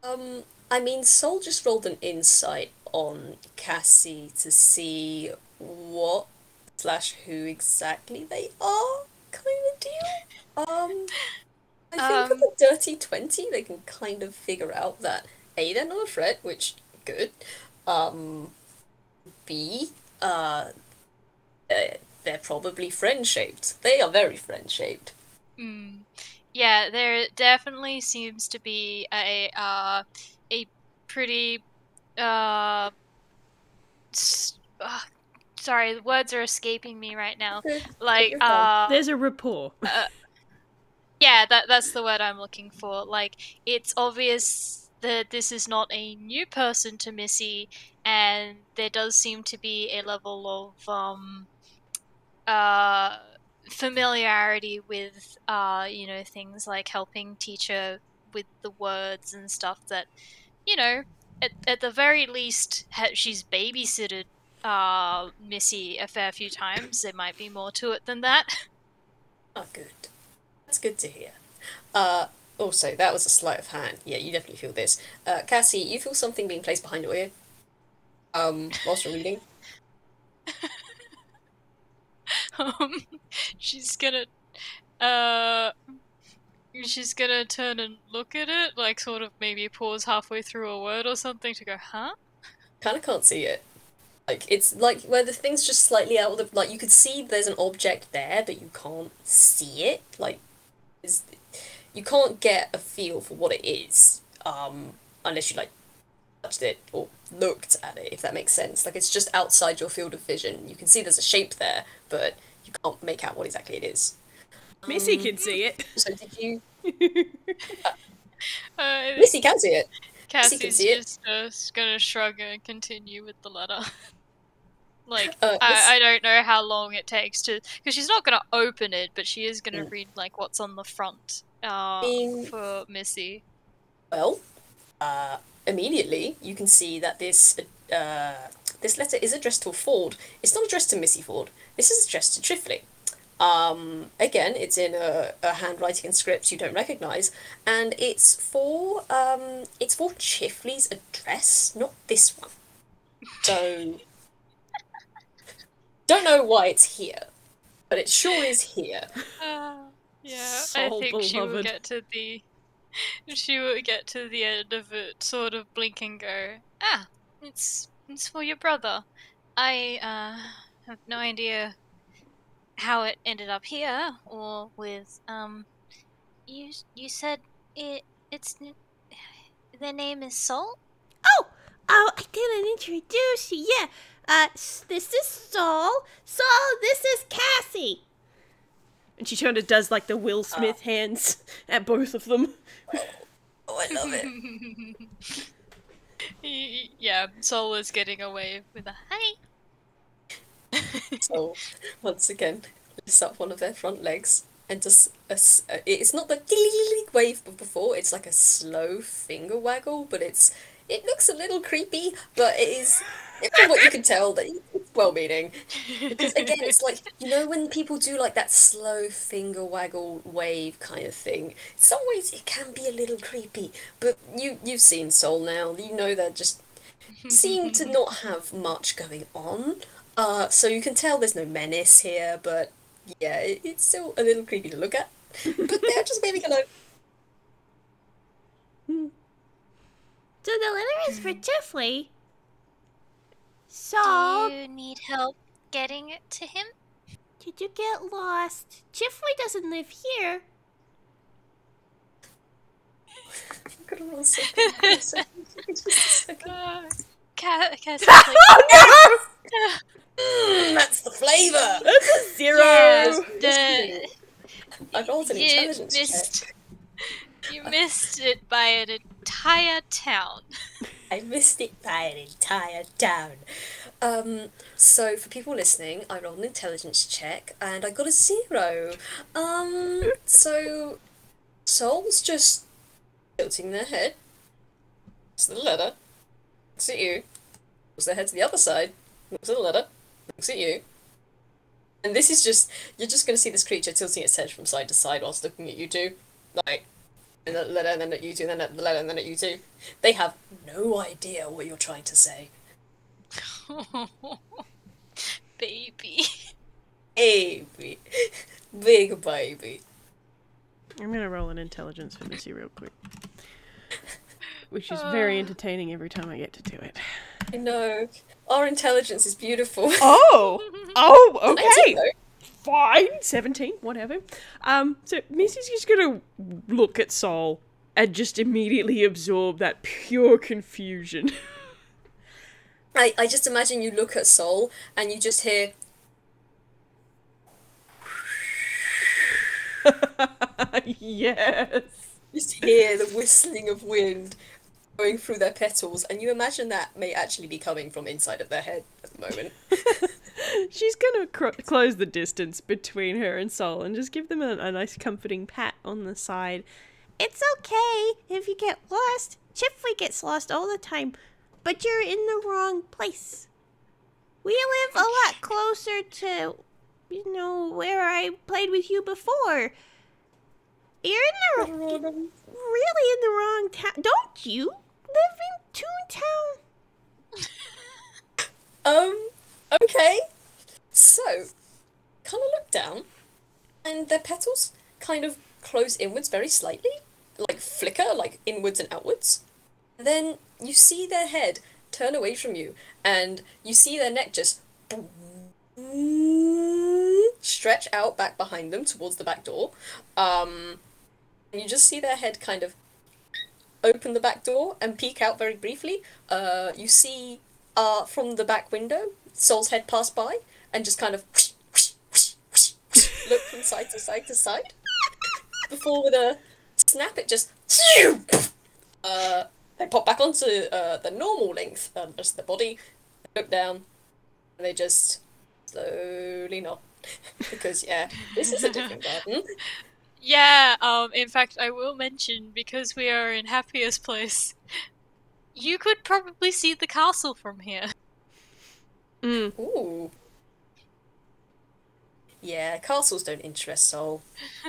I mean, Sol just rolled an insight on Cassie to see what slash who exactly they are, kind of deal. I think with a dirty 20, they can kind of figure out that A, they're not a threat, which, good. B, they're probably friend-shaped. They are very friend-shaped. Yeah, there definitely seems to be a pretty sorry, the words are escaping me right now. Like there's a rapport. Yeah, that's the word I'm looking for. Like, it's obvious that this is not a new person to Missy, and there does seem to be a level of familiarity with you know, things like helping teach her with the words and stuff that, you know, at the very least she's babysitted Missy a fair few times. There might be more to it than that. Oh, good. That's good to hear. Also, that was a sleight of hand. Yeah, you definitely feel this. Cassie, you feel something being placed behind your ear? Whilst you're reading? She's gonna turn and look at it, like sort of maybe pause halfway through a word or something to go, huh? Kinda can't see it. Like, it's like where the thing's just slightly out of the, like, you could see there's an object there, but you can't see it. Like, you can't get a feel for what it is, unless you, like, touched it or looked at it, if that makes sense. Like, it's just outside your field of vision. You can see there's a shape there, but you can't make out what exactly it is. Missy can see it. So did you... Missy can see it. Cassie's just gonna shrug and continue with the letter. Like, I don't know how long it takes to... Because she's not gonna open it, but she is gonna read, like, what's on the front for Missy. Well, immediately you can see that this letter is addressed to a Forde. It's not addressed to Missy Forde. This is addressed to Chifley. Again, it's in a handwriting and script you don't recognise, and it's for Chifley's address, not this one. So, don't know why it's here, but it sure is here. Yeah, Soul I think beloved. she will get to the end of it, sort of blink and go, it's for your brother. I have no idea how it ended up here, or with you said it's their name is Soul? Oh, I didn't introduce you. Yeah, this is Saul. Saul, this is Cassie. And she kind of does like the Will Smith hands at both of them. Oh, I love it. Yeah, Soul is getting away with a hi. So, once again, lifts up one of their front legs and just it's not the wave of before. It's like a slow finger waggle, but it looks a little creepy. But it is, from what you can tell, that it's well-meaning. Because again, it's like, you know, when people do like that slow finger waggle wave kind of thing. In some ways, it can be a little creepy. But you've seen Soul now. You know they just seem to not have much going on. So you can tell there's no menace here, but yeah, it's still a little creepy to look at. But they're just maybe gonna... So the letter is for Chifley. So, Do you need help getting it to him? did you get lost? Chifley doesn't live here. I'm gonna roll a second. Just a second. Cassie's like, That's the flavour! That's a 0. yes, I rolled an intelligence check. You missed it by an entire town. I missed it by an entire town. So for people listening, I rolled an intelligence check and I got a 0. So Soul's just tilting their head. Looks at the letter. Looks at you. Looks their head to the other side. Looks at the letter. Looks at you. And this is just, you're just going to see this creature tilting its head from side to side whilst looking at you two. Like, and the letter, and then at you two, and then at the letter, and then at you two. They have no idea what you're trying to say. Baby. Baby. Big baby. I'm gonna roll an intelligence for Missy real quick. Which is very entertaining every time I get to do it. I know. Our intelligence is beautiful. Oh! Oh, okay! 19, though. Fine! 17, whatever. So Missy's just gonna look at Soul and just immediately absorb that pure confusion. I just imagine you look at Soul and you just hear... Yes! Just hear the whistling of wind going through their petals, and you imagine that may actually be coming from inside of their head at the moment. She's gonna close the distance between her and Soul and just give them a nice comforting pat on the side. It's okay if you get lost. Chifley gets lost all the time, but you're in the wrong place. We live a lot closer to, where I played with you before. You're in the really in the wrong town. Don't you live in Toontown? Okay. So, kind of look down, and their petals kind of close inwards very slightly, like flicker, like inwards and outwards. And then you see their head turn away from you, and you see their neck just stretch out back behind them towards the back door. And you just see their head kind of open the back door and peek out very briefly. You see from the back window, Soul's head pass by and just kind of look from side to side to side. Before with a snap, it just they pop back onto the normal length, just the body. They look down, and they just slowly nod. Because yeah, this is a different garden. Yeah, in fact, I will mention, because we are in Happiest Place, you could probably see the castle from here. Ooh. Yeah, castles don't interest Soul.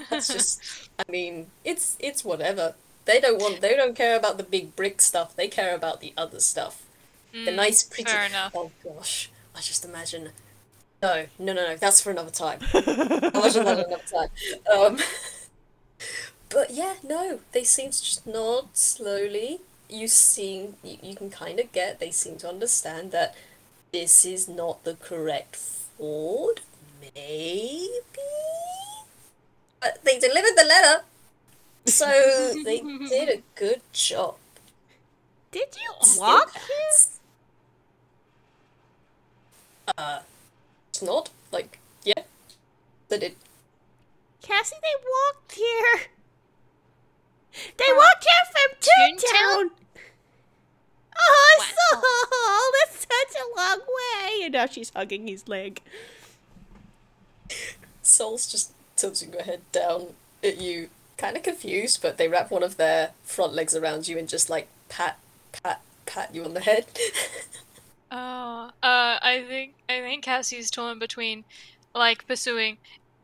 That's just, I mean, it's whatever. They don't care about the big brick stuff. They care about the other stuff. The nice, pretty. Fair enough. Oh gosh, I just imagine. No. That's for another time. Imagine that another time. But yeah, no, they seem to just nod slowly. You can kind of get. They seem to understand that this is not the correct Forde. Maybe, but they delivered the letter, so they did a good job. Did you walk here? It's not like, yeah, they did. Cassie, they walked here. They walked here from Toontown. Oh, Soul, that's such a long way. And now she's hugging his leg. Soul's just tilting her head down at you, kind of confused, but they wrap one of their front legs around you and just like pat you on the head. I think Cassie's torn between, like, pursuing,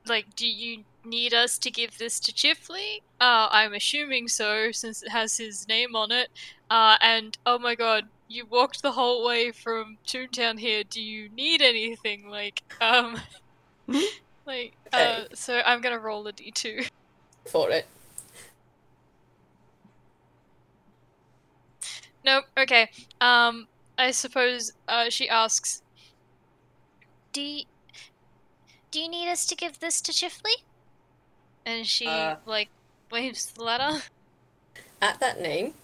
like, do you need us to give this to Chifley? I'm assuming so, since it has his name on it. And, oh my god, you walked the whole way from Toontown here, do you need anything? Like, like, Okay. so I'm gonna roll a d2. For it. Nope, okay. I suppose, she asks, Do you need us to give this to Chifley? And she, like, waves the letter. At that name,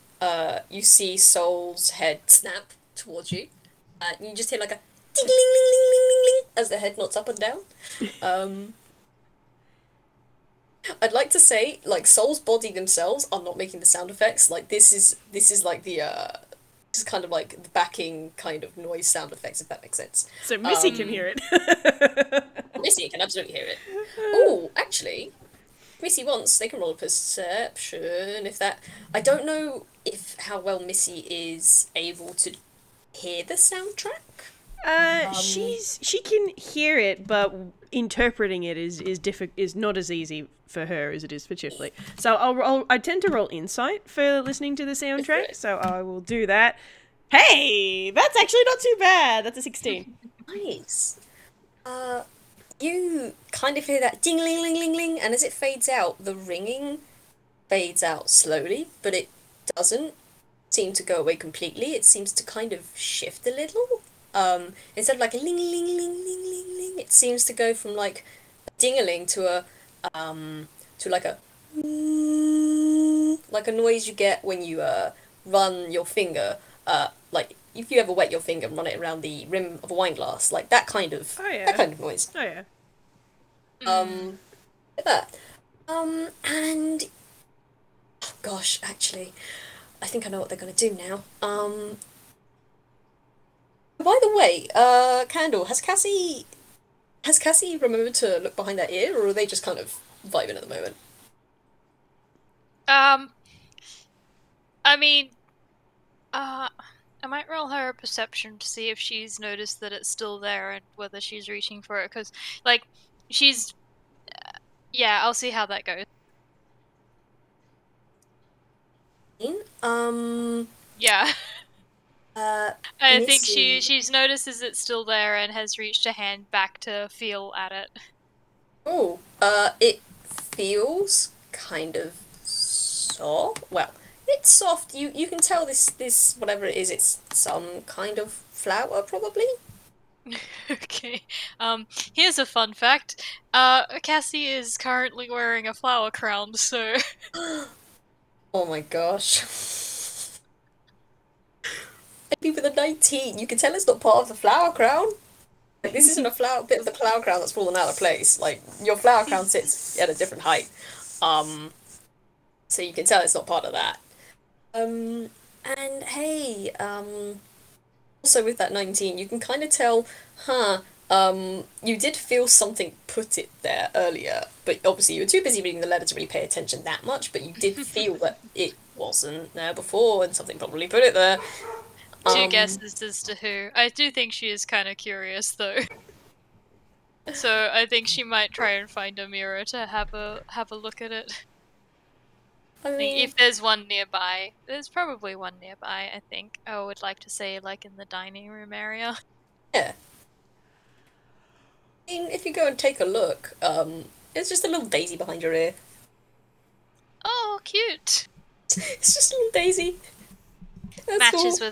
you see Soul's head snap towards you. You just hear like a ding, ling, ling, ling, ling, ling, ling, as the head nods up and down. I'd like to say, like, Soul's body themselves are not making the sound effects. Like, this is like the just kind of like the backing kind of noise sound effects, if that makes sense. So Missy can hear it. Missy can absolutely hear it. Oh, actually, Missy wants, they can roll a perception if that. I don't know if how well Missy is able to hear the soundtrack. She can hear it, but interpreting it is not as easy for her as it is for Chifley. So I tend to roll insight for listening to the soundtrack, so I will do that. Hey, that's actually not too bad. That's a 16. Nice. You kind of hear that ding-ling-ling-ling-ling, and as it fades out, the ringing fades out slowly, but it doesn't seem to go away completely. It seems to kind of shift a little. Instead of like a ling-ling-ling-ling-ling-ling, it seems to go from like a ding-a-ling to like a noise you get when you run your finger, like if you ever wet your finger and run it around the rim of a wine glass, like that kind of that kind of noise. Oh yeah. Like that. And oh gosh, actually, I think I know what they're gonna do now. By the way, Candle, has Cassie remembered to look behind that ear, or are they just kind of vibing at the moment? I mean, I might roll her a perception to see if she's noticed that it's still there and whether she's reaching for it, because, like, she's... yeah, I'll see how that goes. Yeah. I think she's noticed is it's still there and has reached a hand back to feel at it. Oh, it feels kind of soft. Well, it's soft. You can tell this whatever it is, it's some kind of flower, probably. Okay. Here's a fun fact. Cassie is currently wearing a flower crown, so... Oh my gosh. Maybe with a 19, you can tell it's not part of the flower crown. Like, this isn't a bit of the flower crown that's fallen out of place. Like, your flower crown sits at a different height. So you can tell it's not part of that. And hey, also with that 19, you can kind of tell, you did feel something put it there earlier, but obviously you were too busy reading the letter to really pay attention that much, but you did feel that it wasn't there before and something probably put it there. Two guesses as to who. I do think she is kind of curious, though. So I think she might try and find a mirror to have a look at it. I mean, if there's one nearby, there's probably one nearby. I think I would like to say, like in the dining room area. Yeah. I mean, if you go and take a look, there's just a little daisy behind your ear. Oh, cute! It's just a little daisy. That's matches cool.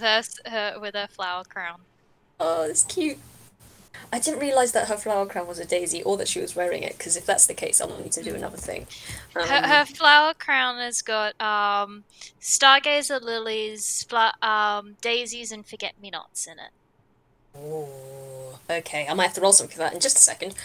with her flower crown. Oh, that's cute. I didn't realise that her flower crown was a daisy, or that she was wearing it, because if that's the case, I'll need to do another thing. Her flower crown has got stargazer lilies, daisies, and forget-me-nots in it. Oh, okay. I might have to roll something for that in just a second.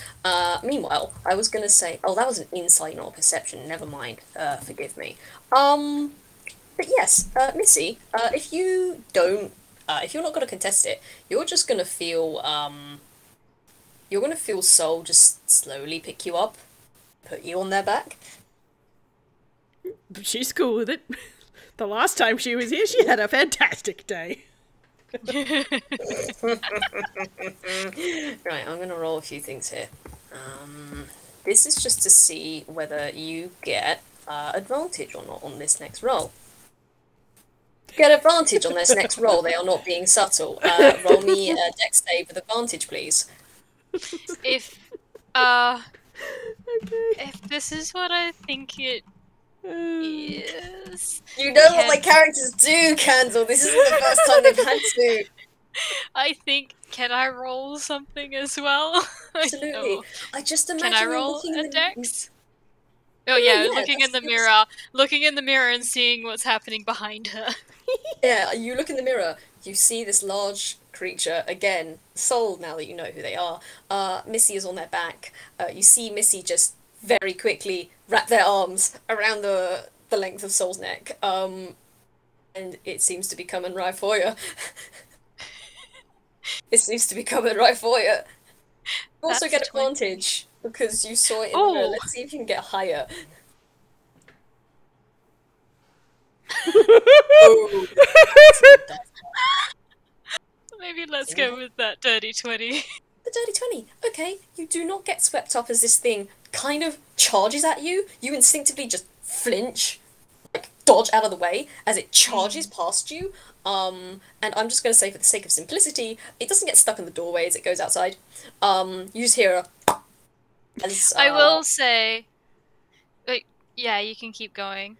Meanwhile, I was going to say... Oh, that was an insight, not a perception. Never mind. Forgive me. But yes, Missy, if you don't... if you're not going to contest it, you're just going to feel... you're going to feel Soul just slowly pick you up, put you on their back. She's cool with it. The last time she was here, she had a fantastic day. Right, I'm going to roll a few things here. This is just to see whether you get advantage or not on this next roll. Get advantage on this next roll. They are not being subtle. Roll me a dex save with advantage, please. If this is what I think it is, you know what my characters do, Candle. This isn't the first time they've had to. I think. Can I roll something as well? Absolutely. I just imagine. Can I roll a dex? Oh yeah, looking in the mirror and seeing what's happening behind her. Yeah, you look in the mirror, you see this large creature, again, Soul, now that you know who they are. Missy is on their back. You see Missy just very quickly wrap their arms around the length of Soul's neck. and it seems to be coming right for you. It seems to be coming right for you. You also That's get a 20. advantage because you saw it in the mirror. Oh. Let's see if you can get higher. Oh, Maybe let's go with that dirty 20. the dirty 20. Okay, you do not get swept up as this thing kind of charges at you. You instinctively just flinch, like dodge out of the way as it charges past you. And I'm just going to say, for the sake of simplicity, it doesn't get stuck in the doorway as it goes outside. You just hear a... As, I will say... Wait, yeah, you can keep going.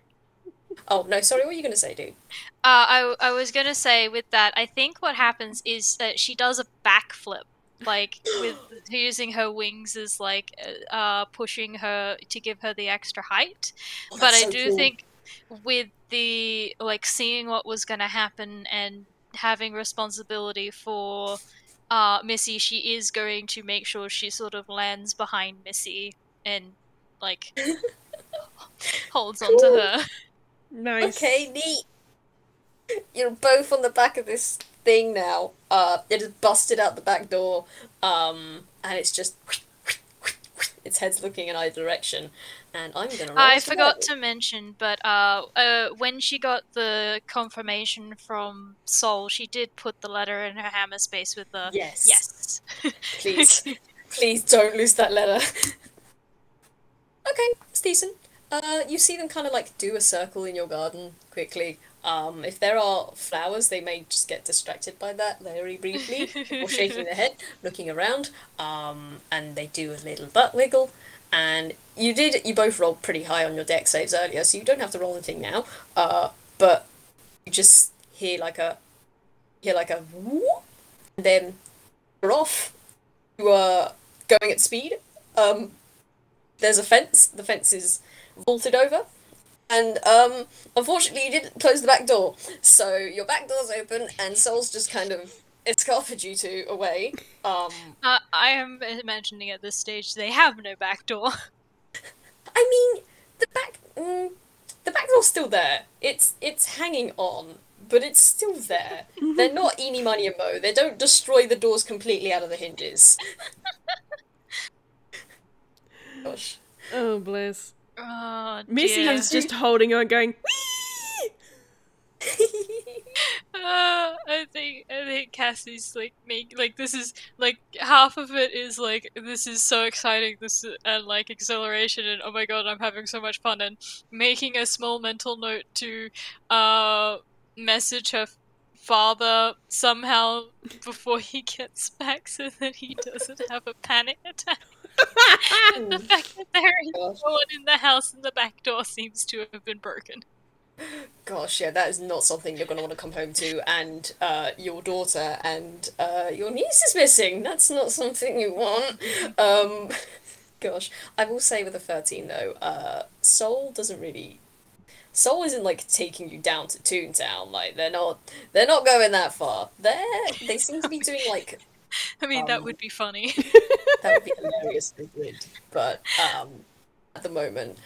Oh, no, sorry, what were you going to say, dude? I was gonna say with that, I think what happens is that she does a backflip, like with using her wings as like pushing her to give her the extra height. Oh, But that's I so do cool. think with the like seeing what was gonna happen and having responsibility for Missy, she is going to make sure she sort of lands behind Missy and like holds onto Cool. her. Nice. Okay, neat. You're both on the back of this thing now. It has busted out the back door, and it's just its head's looking in either direction. And I'm gonna roll I for forgot that. to mention, but when she got the confirmation from Sol, she did put the letter in her hammer space with the Yes. yes. Please, please don't lose that letter. Okay, it's decent. You see them kind of like do a circle in your garden quickly. If there are flowers, they may just get distracted by that very briefly before shaking their head, looking around. And they do a little butt wiggle. And you both rolled pretty high on your deck saves earlier, so you don't have to roll anything now. But you just hear like a whoop, and then you're off. You are going at speed. There's a fence. The fence is vaulted over. And unfortunately, you didn't close the back door, so your back door's open, and Sol's just kind of escorted you two away. I am imagining at this stage they have no back door. I mean, the back door's still there. It's hanging on, but it's still there. They're not eeny, miny, and mo. They don't destroy the doors completely out of the hinges. Gosh. Oh, bless. Oh, Missy dear. is just holding on, going, whee! I think Cassie's like this is like half of it is like this is so exciting and like exhilaration and oh my god I'm having so much fun and making a small mental note to message her father somehow before he gets back so that he doesn't have a panic attack. And the fact that there is no one in the house and the back door seems to have been broken. Gosh, yeah, that is not something you're going to want to come home to, and your daughter and your niece is missing. That's not something you want. Gosh, I will say with a 13 though, Soul isn't like taking you down to Toontown. Like they're not going that far. They seem to be doing like. I mean, that would be funny. That would be hilarious if they did. But at the moment,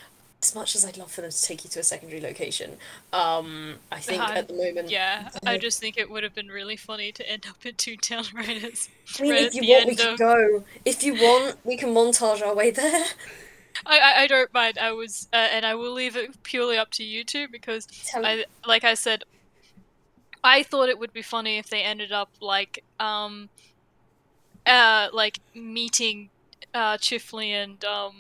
as much as I'd love for them to take you to a secondary location, I think at the moment... Yeah, I just think it would have been really funny to end up in Toontown right as... I mean, right if you want, we can go. If you want, we can montage our way there. I don't mind. I was... and I will leave it purely up to you two, because, like I said, I thought it would be funny if they ended up, like meeting Chifley and oh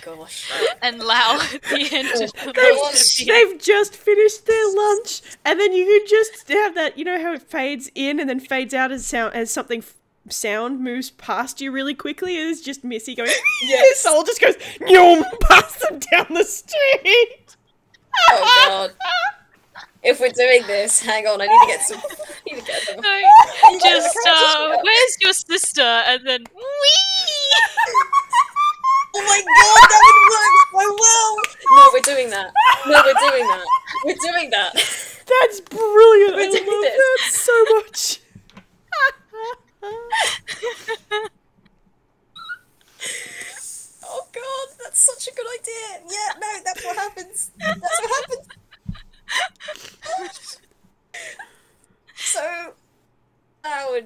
gosh, and Lau at the end of the They've just finished their lunch, and then you could just have that, you know how it fades in and then fades out as sound moves past you really quickly. It's just Missy going, yes, Soul just goes, nyom, past them down the street. Oh god. If we're doing this, hang on, I need to get some. No, just where's your sister? And then wee. Oh my god, that would work so well. No, we're doing that. We're doing that. That's brilliant. We're doing I love this. that so much. Oh god, that's such a good idea. Yeah, no, that's what happens. That's what happens.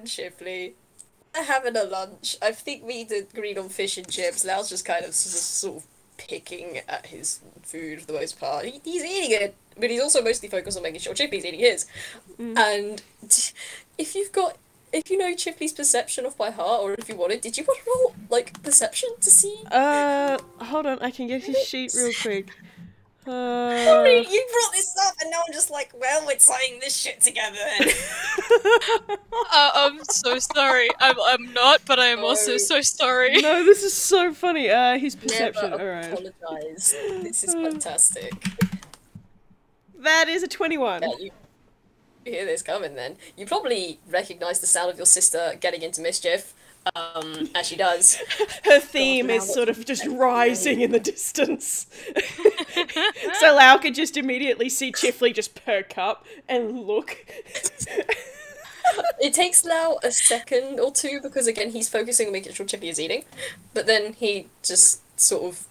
and Chifley are having a lunch. I think we agreed on fish and chips. Lau's just kind of sort of picking at his food for the most part. He's eating it, but he's also mostly focused on making sure Chifley's eating his. And if you know Chifley's perception off by heart, or if you wanted, did you want to roll, like, perception to see? Hold on, I can get his sheet real quick. Sorry, you brought this up, and now I'm just like, well, we're tying this shit together then. I'm so sorry. I'm not, but I am also so sorry. No, this is so funny. His perception, Never alright. apologise. This is fantastic. That is a 21. Yeah, you hear this coming then. You probably recognise the sound of your sister getting into mischief, as she does. Her theme is sort of just rising in the distance. So Lau could just immediately see Chifley just perk up and look. It takes Lau a second or two because, again, he's focusing on making sure Chifley is eating, but then he just sort of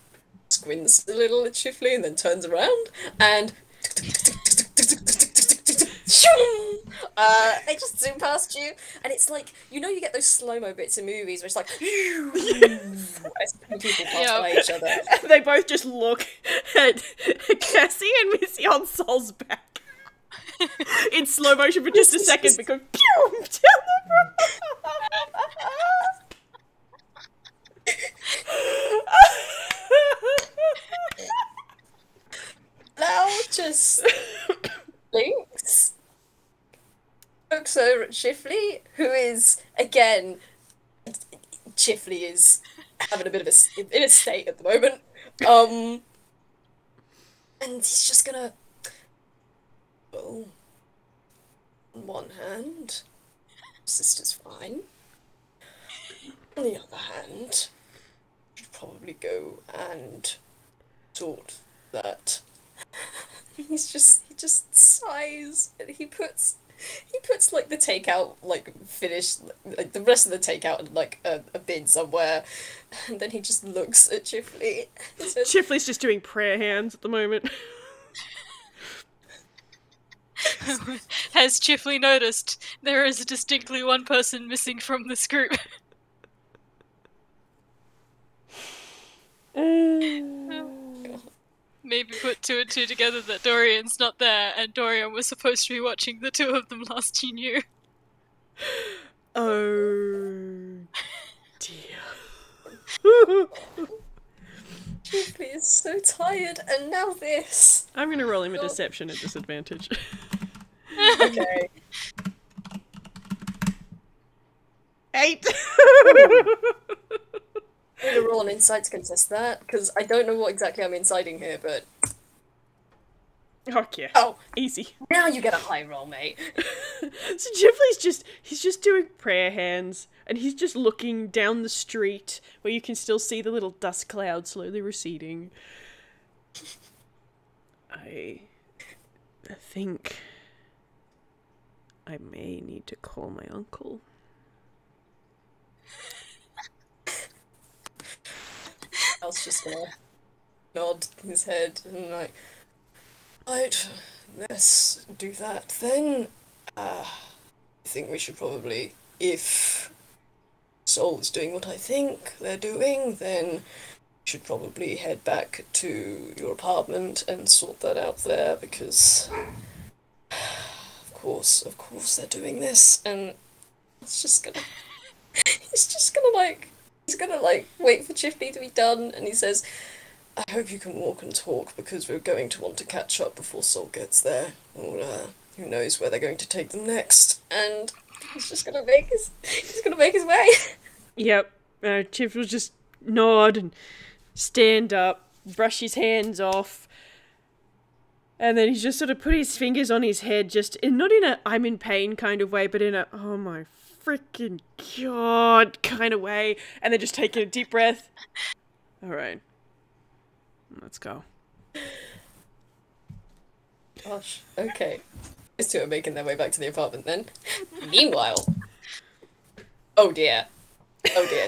squints a little at Chifley and then turns around and they just zoom past you, and it's like, you know, you get those slow-mo bits in movies where it's like as people pass by each other. And they both just look at Cassie and Missy on Sol's back in slow motion for just a second because pew down the Lau just blinks, looks over at Chifley, who is, again, Chifley is having a bit of in a state at the moment. And he's just gonna, well, on one hand, sister's fine. On the other hand, should probably go and sort that. He just sighs, and he puts like the takeout, like finished, like the rest of the takeout in like a bin somewhere, and then he just looks at Chifley and says, Chifley's just doing prayer hands at the moment. Has Chifley noticed there is distinctly one person missing from this group? Maybe put two and two together that Dorian's not there, and Dorian was supposed to be watching the two of them last he knew. Oh dear. Chifley is so tired, and now this. I'm gonna roll him a deception at disadvantage. Okay. 8! I'm gonna roll an insight to contest that, because I don't know what exactly I'm inciting here, but... Oh, yeah. Oh, Easy. now you get a high roll, mate. So Chifley's he's just doing prayer hands, and he's just looking down the street, where you can still see the little dust cloud slowly receding. I think I may need to call my uncle. I was just gonna nod his head and like, right, let's do that then. I think we should probably, if Soul's doing what I think they're doing, then we should probably head back to your apartment and sort that out there, because of course they're doing this, and it's just gonna he's gonna wait for Chifley to be done, and he says, I hope you can walk and talk, because we're going to want to catch up before Soul gets there, or who knows where they're going to take them next. And he's gonna make his way. Yep. Chif will just nod and stand up, brush his hands off, and then he's just sort of put his fingers on his head, not in a I'm in pain kind of way, but in a oh my freaking god kind of way, and then just taking a deep breath. Alright. Let's go. Gosh, okay. These two are making their way back to the apartment then. Meanwhile... Oh dear. Oh dear.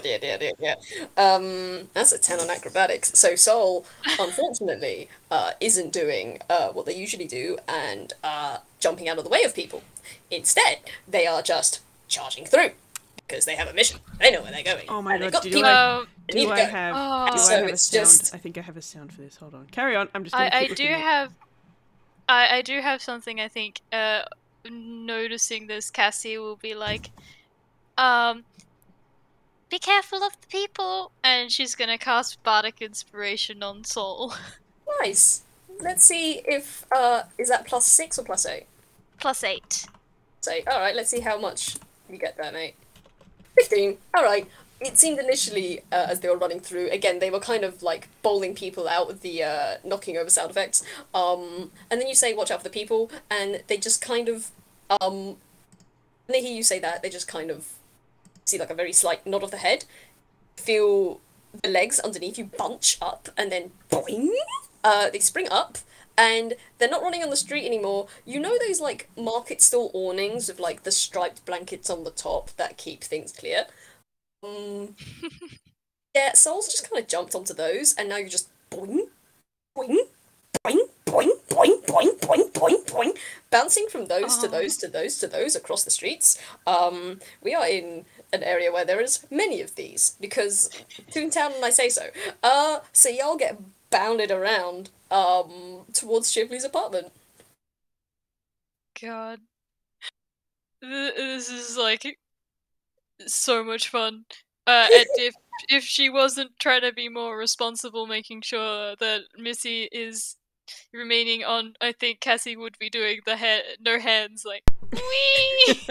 That's a 10 on acrobatics. So Soul, unfortunately, isn't doing what they usually do and jumping out of the way of people. Instead, they are just charging through because they have a mission. They know where they're going. Oh my and they've god, got do people I, that need do to I go. have, Oh. do So I have a it's sound? just- I think I have a sound for this. Hold on. Carry on. I'm just gonna I keep do looking at- have I do have something. I think noticing this, Cassie will be like, be careful of the people, and she's gonna cast Bardic Inspiration on Soul. Nice. Let's see if is that +6 or +8? +8. So alright, let's see how much you get there, mate. 15. Alright. It seemed initially, as they were running through, again, they were kind of like bowling people out with the knocking over sound effects. And then you say, watch out for the people, and they just kind of, when they hear you say that, they just kind of see like a very slight nod of the head, feel the legs underneath you bunch up, and then boing! They spring up, and they're not running on the street anymore. You know those like market stall awnings with like the striped blankets on the top that keep things clear? Yeah, Soul's just kind of jumped onto those, and now you're just boing, boing, boing, boing, boing, boing, boing, boing, boing, bouncing from those to those to those to those across the streets. We are in an area where there is many of these, because Toontown and I say so. So y'all get bounded around, towards Chifley's apartment. God. This is like so much fun. And if she wasn't trying to be more responsible, making sure that Missy is remaining on, I think Cassie would be doing the no hands, like wee.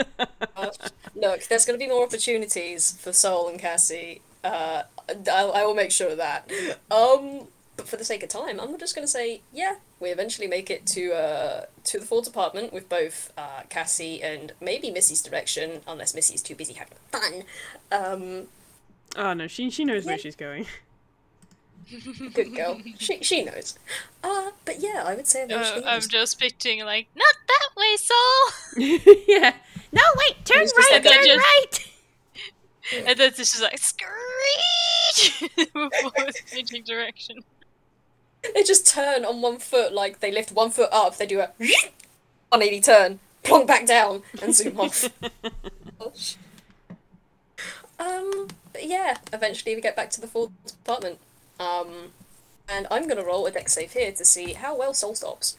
Look, there's going to be more opportunities for Soul and Cassie. I will make sure of that. But for the sake of time, I'm just going to say, yeah, we eventually make it to the Forde's apartment with both Cassie and maybe Missy's direction, unless Missy's too busy having fun. Oh no, she knows where she's going. Good girl. She knows. But yeah, I would say eventually. I'm just picturing like, not that way, Soul. Yeah. No, wait, turn It's just right, like turn right. And then it's just like screech before changing direction. They just turn on one foot, like they lift one foot up, they do a 180 turn, plonk back down, and zoom off. But yeah, eventually we get back to the Forde's apartment. And I'm gonna roll a dex save here to see how well Soul stops.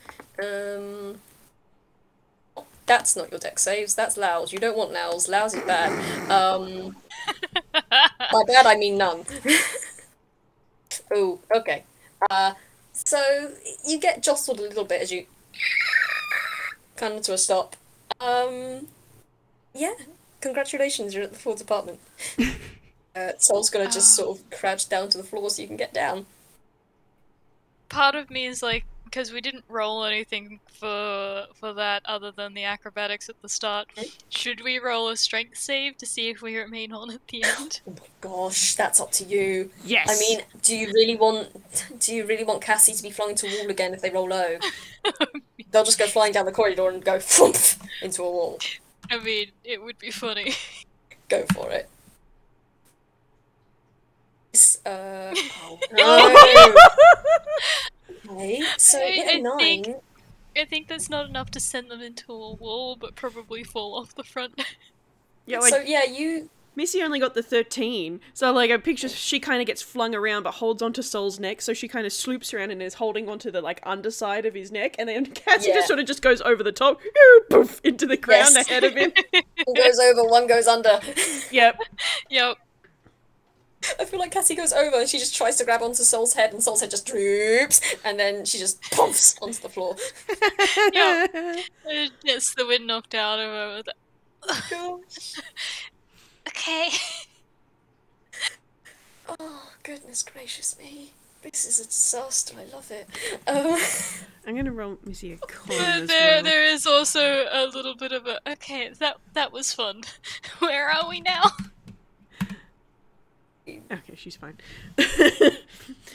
That's not your dex saves, that's Low's. You don't want Low's. Low's is bad. By bad I mean none. Oh, okay. So you get jostled a little bit as you come to a stop. Yeah, congratulations, you're at the Forde's apartment. Soul's gonna just sort of crouch down to the floor so you can get down. Part of me is like, because we didn't roll anything for that other than the acrobatics at the start, should we roll a strength save to see if we remain on at the end? Oh my gosh, that's up to you. Yes. I mean, do you really want Cassie to be flung into a wall again if they roll low? They'll just go flying down the corridor and go thump into a wall. I mean, it would be funny. Go for it. Oh no! Okay, so with a 9... I think that's not enough to send them into a wall, but probably fall off the front. Yeah, like, so yeah, you... Missy only got the 13, so like I picture she kind of gets flung around but holds onto Soul's neck, so she kind of sloops around and is holding onto the like underside of his neck, and then Cassie just sort of just goes over the top, poof, into the ground ahead of him. One goes over, one goes under. Yep. Yep. I feel like Cassie goes over and she just tries to grab onto Soul's head and Soul's head just droops and then she just puffs onto the floor. Yep. It gets the wind knocked out of her. Gosh. Okay. Oh, goodness gracious me. This is a disaster, I love it. I'm gonna roll Missy a con as well. There is also a little bit of a, okay, that was fun. Where are we now? Okay, she's fine.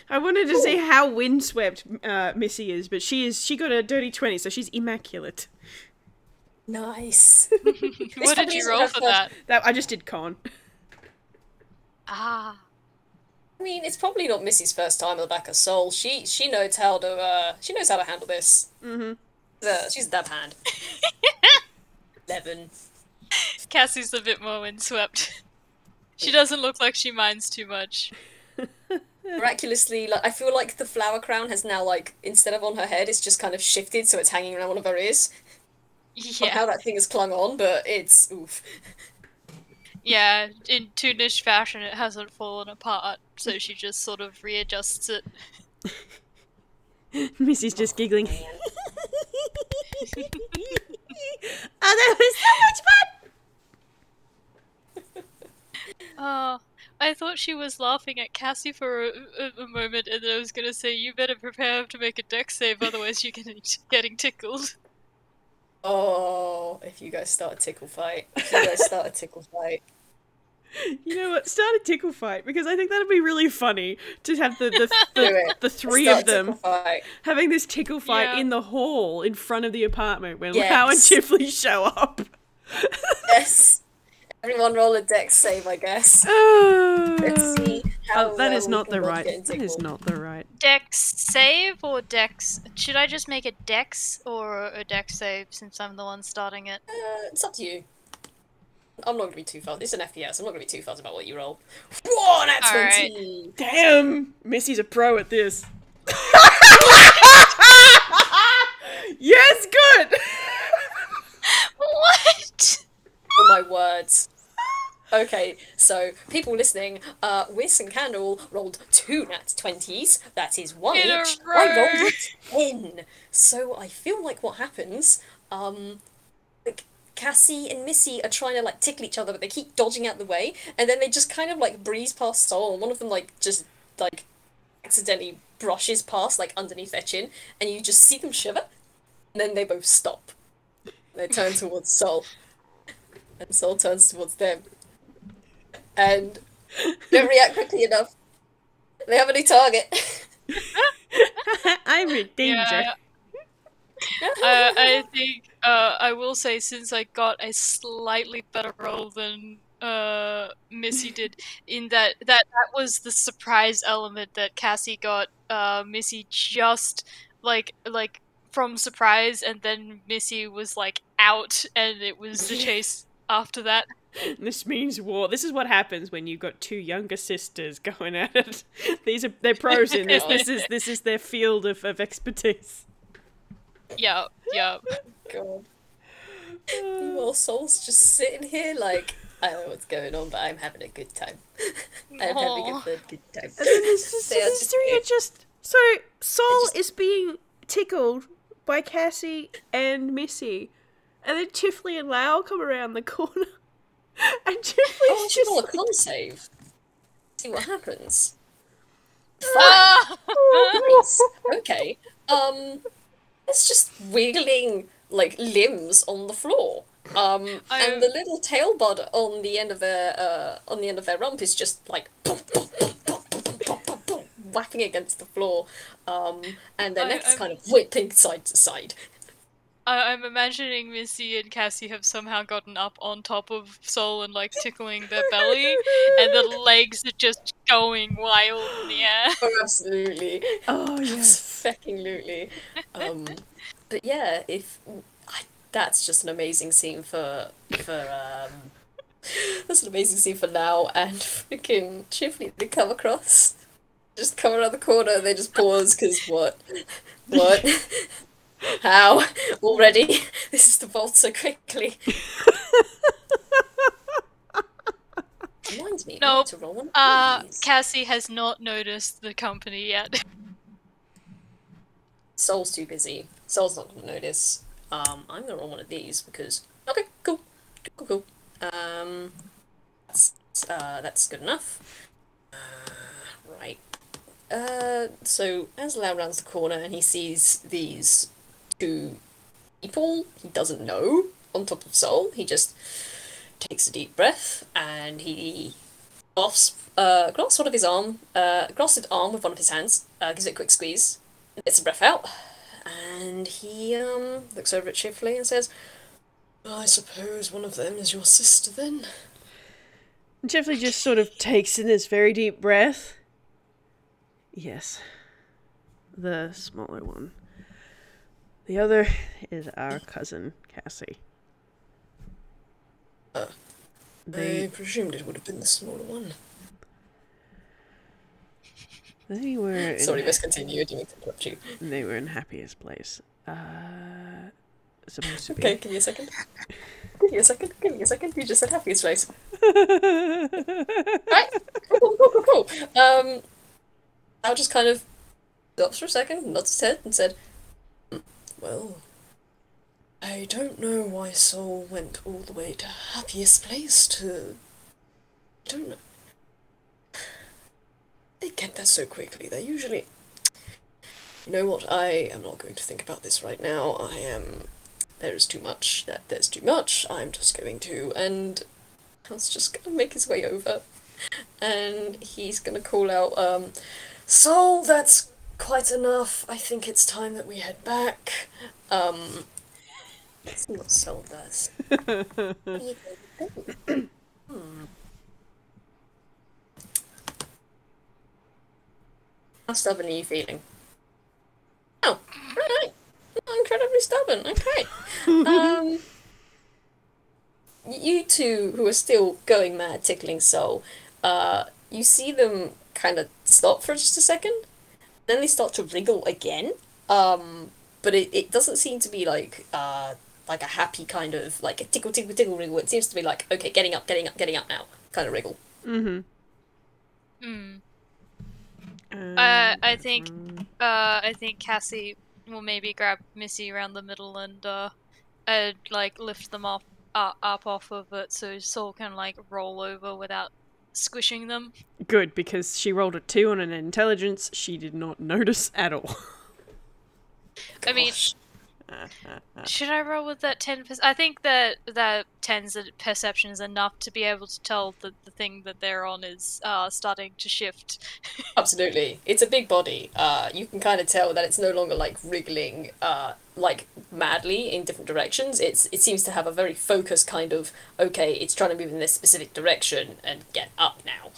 I wanted to see how windswept Missy is, but she got a dirty 20, so she's immaculate. Nice. What did you roll for that? I just did con. Ah. I mean, it's probably not Missy's first time on the back of Soul. She knows how to handle this. Mm-hmm. She's a dab hand. 11. Cassie's a bit more windswept. She doesn't look like she minds too much. Miraculously, like I feel like the flower crown has now, like, instead of on her head, it's just kind of shifted, so it's hanging around one of her ears. Of how Yeah. that thing has clung on, but it's oof. Yeah, in Toonish fashion, it hasn't fallen apart, so she just sort of readjusts it. Missy's just giggling. Man. Oh, that was so much fun! I thought she was laughing at Cassie for a moment, and then I was gonna say, you better prepare to make a dex save, otherwise you're getting tickled. Oh, if you guys start a tickle fight. You know what? Start a tickle fight, because I think that'd be really funny to have the Do it. the three Start of them a tickle fight. having this tickle fight Yeah. in the hall in front of the apartment when Yes. Lau and Chifley show up. Yes. Everyone roll a dex save, I guess. Let's see how Oh, that well is we not can the both right. get That is tickled. not the right. Dex save or dex? Should I just make a dex or a dex save since I'm the one starting it? It's up to you. I'm not gonna be too fussed. It's an FPS. I'm not gonna be too fussed about what you roll. Whoa, that's Alright. 20. Damn, Missy's a pro at this. Yes, good. What? Oh my words. Okay, so people listening, Whis and Candle rolled 2 nat 20s. That is 1 In a each. row. I rolled a 10. So I feel like what happens, like Cassie and Missy are trying to like tickle each other, but they keep dodging out the way, and then they just kind of like breeze past Soul, and one of them like just like accidentally brushes past like underneath their chin, and you just see them shiver, and then they both stop. They turn towards Soul, and Soul turns towards them. And don't react quickly enough. They have a new target. I'm in danger. Yeah. I think I will say, since I got a slightly better roll than Missy did, in that was the surprise element that Cassie got. Missy just like from surprise, and then Missy was like out, and it was the chase after that. This means war. This is what happens when you've got two younger sisters going at it. They're pros in this. This is their field of expertise. Yeah. God. Meanwhile, Soul's just sitting here like, I don't know what's going on, but I'm having a good time. I'm having a good time. And then these They are three are just so Sol is being tickled by Cassie and Missy, and then Chifley and Lau come around the corner, and Chifley's I should just roll a like, con save. See what happens. Ah! Nice. Okay. It's just wiggling like limbs on the floor. And the little tail bud on the end of their rump is just like whapping against the floor. And their necks kind of whipping side to side. I'm imagining Missy and Cassie have somehow gotten up on top of Soul and like tickling their belly, and the legs are just going wild in the air. Oh, absolutely. oh yes. Absolutely. But yeah, that's just an amazing scene for that's an amazing scene for Lau and freaking Chifley to come across. Just come around the corner and they just pause because what? How? Already? This is devolved so quickly. Reminds me, I Nope. need to roll one of these. Cassie has not noticed the company yet. Soul's too busy. Soul's not gonna notice. I'm gonna roll one of these because okay, cool. That's good enough. Right. So as Lau rounds the corner and he sees these two people he doesn't know on top of Soul, he just takes a deep breath and he grasps one of his arm, grasps his arm with one of his hands, gives it a quick squeeze, lets the breath out, and he looks over at Chifley and says, I suppose one of them is your sister then? And Chifley just sort of takes in this very deep breath. Yes. The smaller one. The other is our cousin, Cassie. I presumed it would have been the smaller one. They were. Sorry, Whis, continue. I didn't mean to interrupt you. They were in happiest place. Supposed to be. Okay, give me a second. Give me a second. Give me a second. You just said happiest place. Right. Cool. Al just kind of stops for a second, nods his head, and said, "Well, I don't know why Soul went all the way to happiest place to... I don't know. They get there so quickly. They're usually... You know what? I am not going to think about this right now. There's too much. There's too much. I'm just going to... And Al's just going to make his way over. And he's going to call out, Soul, that's quite enough. I think it's time that we head back. Let's see what Soul does. How stubborn are you feeling? Oh, right. Not incredibly stubborn. Okay. You two who are still going mad, tickling Soul, you see them kind of stop for just a second. Then they start to wriggle again. But it doesn't seem to be like a happy kind of, like a tickle, tickle, tickle wriggle. It seems to be like, okay, getting up now kind of wriggle. I think Cassie will maybe grab Missy around the middle and like lift them up off of it so Soul can like roll over without squishing them. Good, because she rolled a 2 on an intelligence she did not notice at all. I mean, should I roll with that 10? I think that 10's perception is enough to be able to tell that the thing that they're on is starting to shift. Absolutely. It's a big body. You can kind of tell that it's no longer like wriggling like madly in different directions. It seems to have a very focused kind of, okay, it's trying to move in this specific direction and get up now.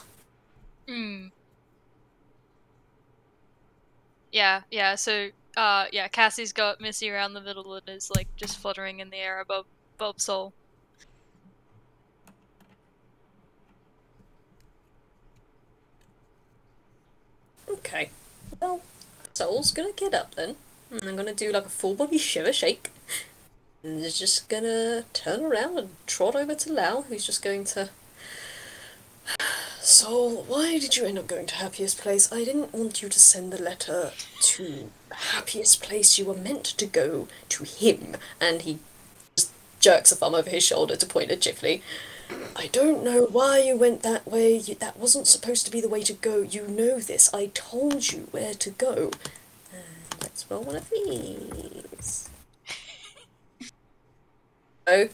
Yeah, so Cassie's got Missy around the middle and is like just fluttering in the air above Soul. Okay. Well, Soul's gonna get up then. And I'm gonna do like a full body shiver shake. And is just gonna turn around and trot over to Lau, who's just going to... Soul, why did you end up going to happiest place? I didn't want you to send the letter to happiest place. You were meant to go to him. And he just jerks a thumb over his shoulder to point at Chifley. I don't know why you went that way. That wasn't supposed to be the way to go. You know this. I told you where to go. Let's roll one of these. No,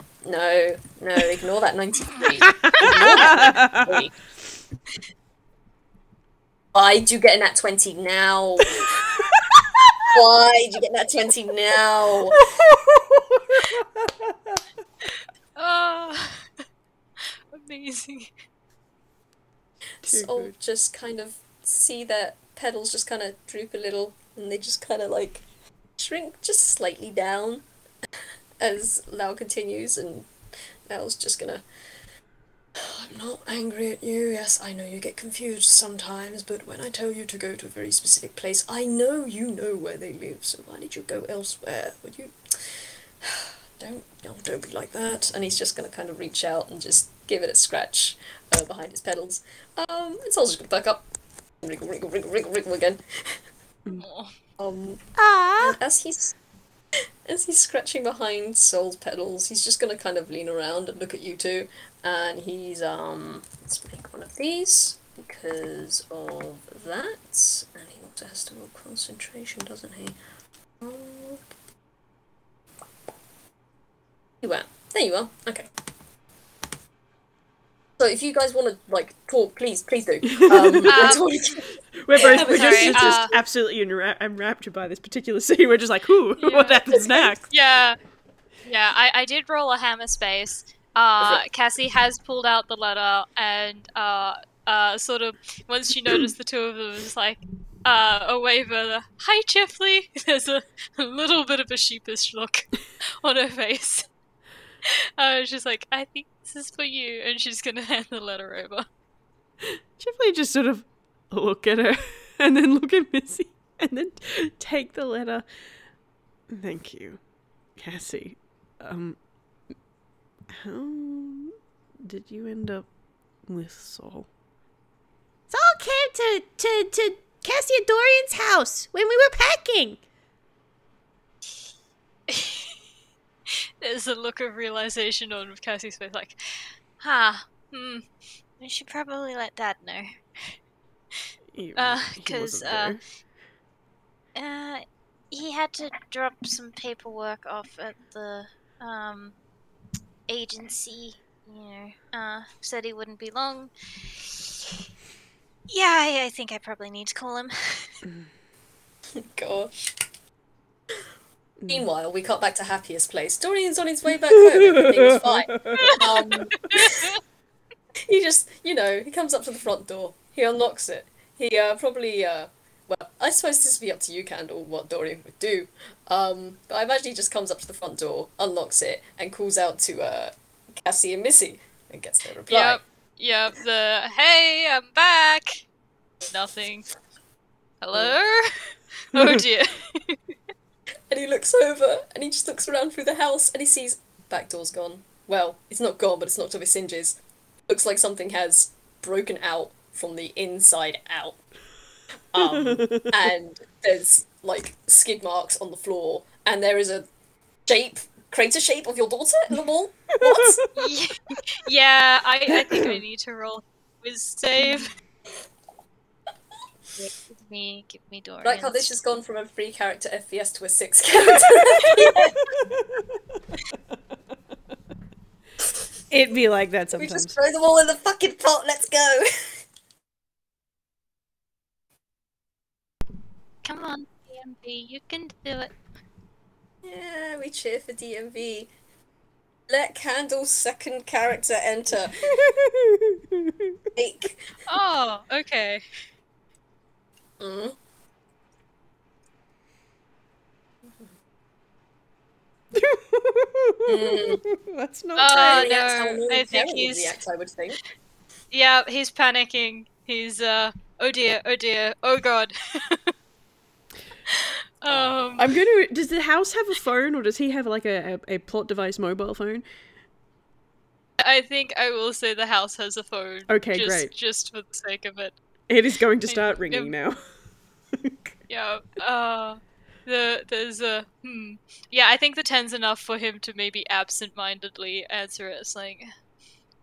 ignore that 93. Ignore that 93. Why'd you get in that 20 now? Why'd you get in that 20 now? Oh, amazing. So just kind of see their petals just kind of droop a little, and they just kind of like shrink just slightly down as Lau continues, and Lau's just gonna... I'm not angry at you. Yes, I know you get confused sometimes, but when I tell you to go to a very specific place, I know you know where they live, so why did you go elsewhere? Would you... Don't be like that. And he's just gonna kind of reach out and just give it a scratch behind his petals. And Soul's just gonna perk up. Wriggle, wriggle, wriggle, wriggle, wriggle again. And as he's scratching behind Soul's petals, he's just gonna kind of lean around and look at you two, and he's let's make one of these because of that. And he also has to roll concentration, doesn't he? You are. There you are. Okay. So if you guys want to like talk, please do. We're just absolutely enraptured by this particular scene. We're just like, ooh, what happens next? Yeah. I did roll a hammer space. Cassie has pulled out the letter and sort of once she noticed the two of them, was like a wave of the "Hi, Chifley." There's a little bit of a sheepish look on her face. She's like, I think this is for you, and she's gonna hand the letter over. Chifley just sort of look at her and then look at Missy and then take the letter. Thank you, Cassie. How did you end up with Saul? Saul came to Cassie and Dorian's house when we were packing. There's a look of realization on Cassie's face, like, We should probably let Dad know. He Because, wasn't he had to drop some paperwork off at the, agency, said he wouldn't be long. Yeah, I think I probably need to call him. Gosh. Meanwhile, we cut back to Happiest Place. Dorian's on his way back home. Everything's fine. He just, he comes up to the front door. He unlocks it. He probably, well, I suppose this would be up to you, Candle, what Dorian would do. But I imagine he just comes up to the front door, unlocks it, and calls out to Cassie and Missy, and gets their reply. Yep, hey, I'm back! Nothing. Hello? Oh dear. And he looks over, and he just looks around through the house, and he sees back door's gone. Well, it's not gone, but it's knocked off its hinges. Looks like something has broken out from the inside out. And there's, like, skid marks on the floor, and there is a crater shape of your daughter in the wall. What? Yeah, I think I need to roll Whis save. Give me Dorian. Like how this has gone from a 3-character FPS to a 6-character FPS. It'd be like that We sometimes. just throw them all in the fucking pot, let's go! Come on, DMV, you can do it. Yeah, we cheer for DMV. Let Candle's second character enter. Fake. Oh, okay. Mm. That's not Oh Reacts how no, normal I think Karen he's... reacts, I would think. Yeah, he's panicking. He's, oh dear, oh god. I'm gonna. Does the house have a phone, or does he have like a plot device mobile phone? I think I will say the house has a phone. Okay, great. Just for the sake of it. It is going to start ringing now. Yeah, there's a, Yeah, I think the 10's enough for him to maybe absent-mindedly answer it. It's like,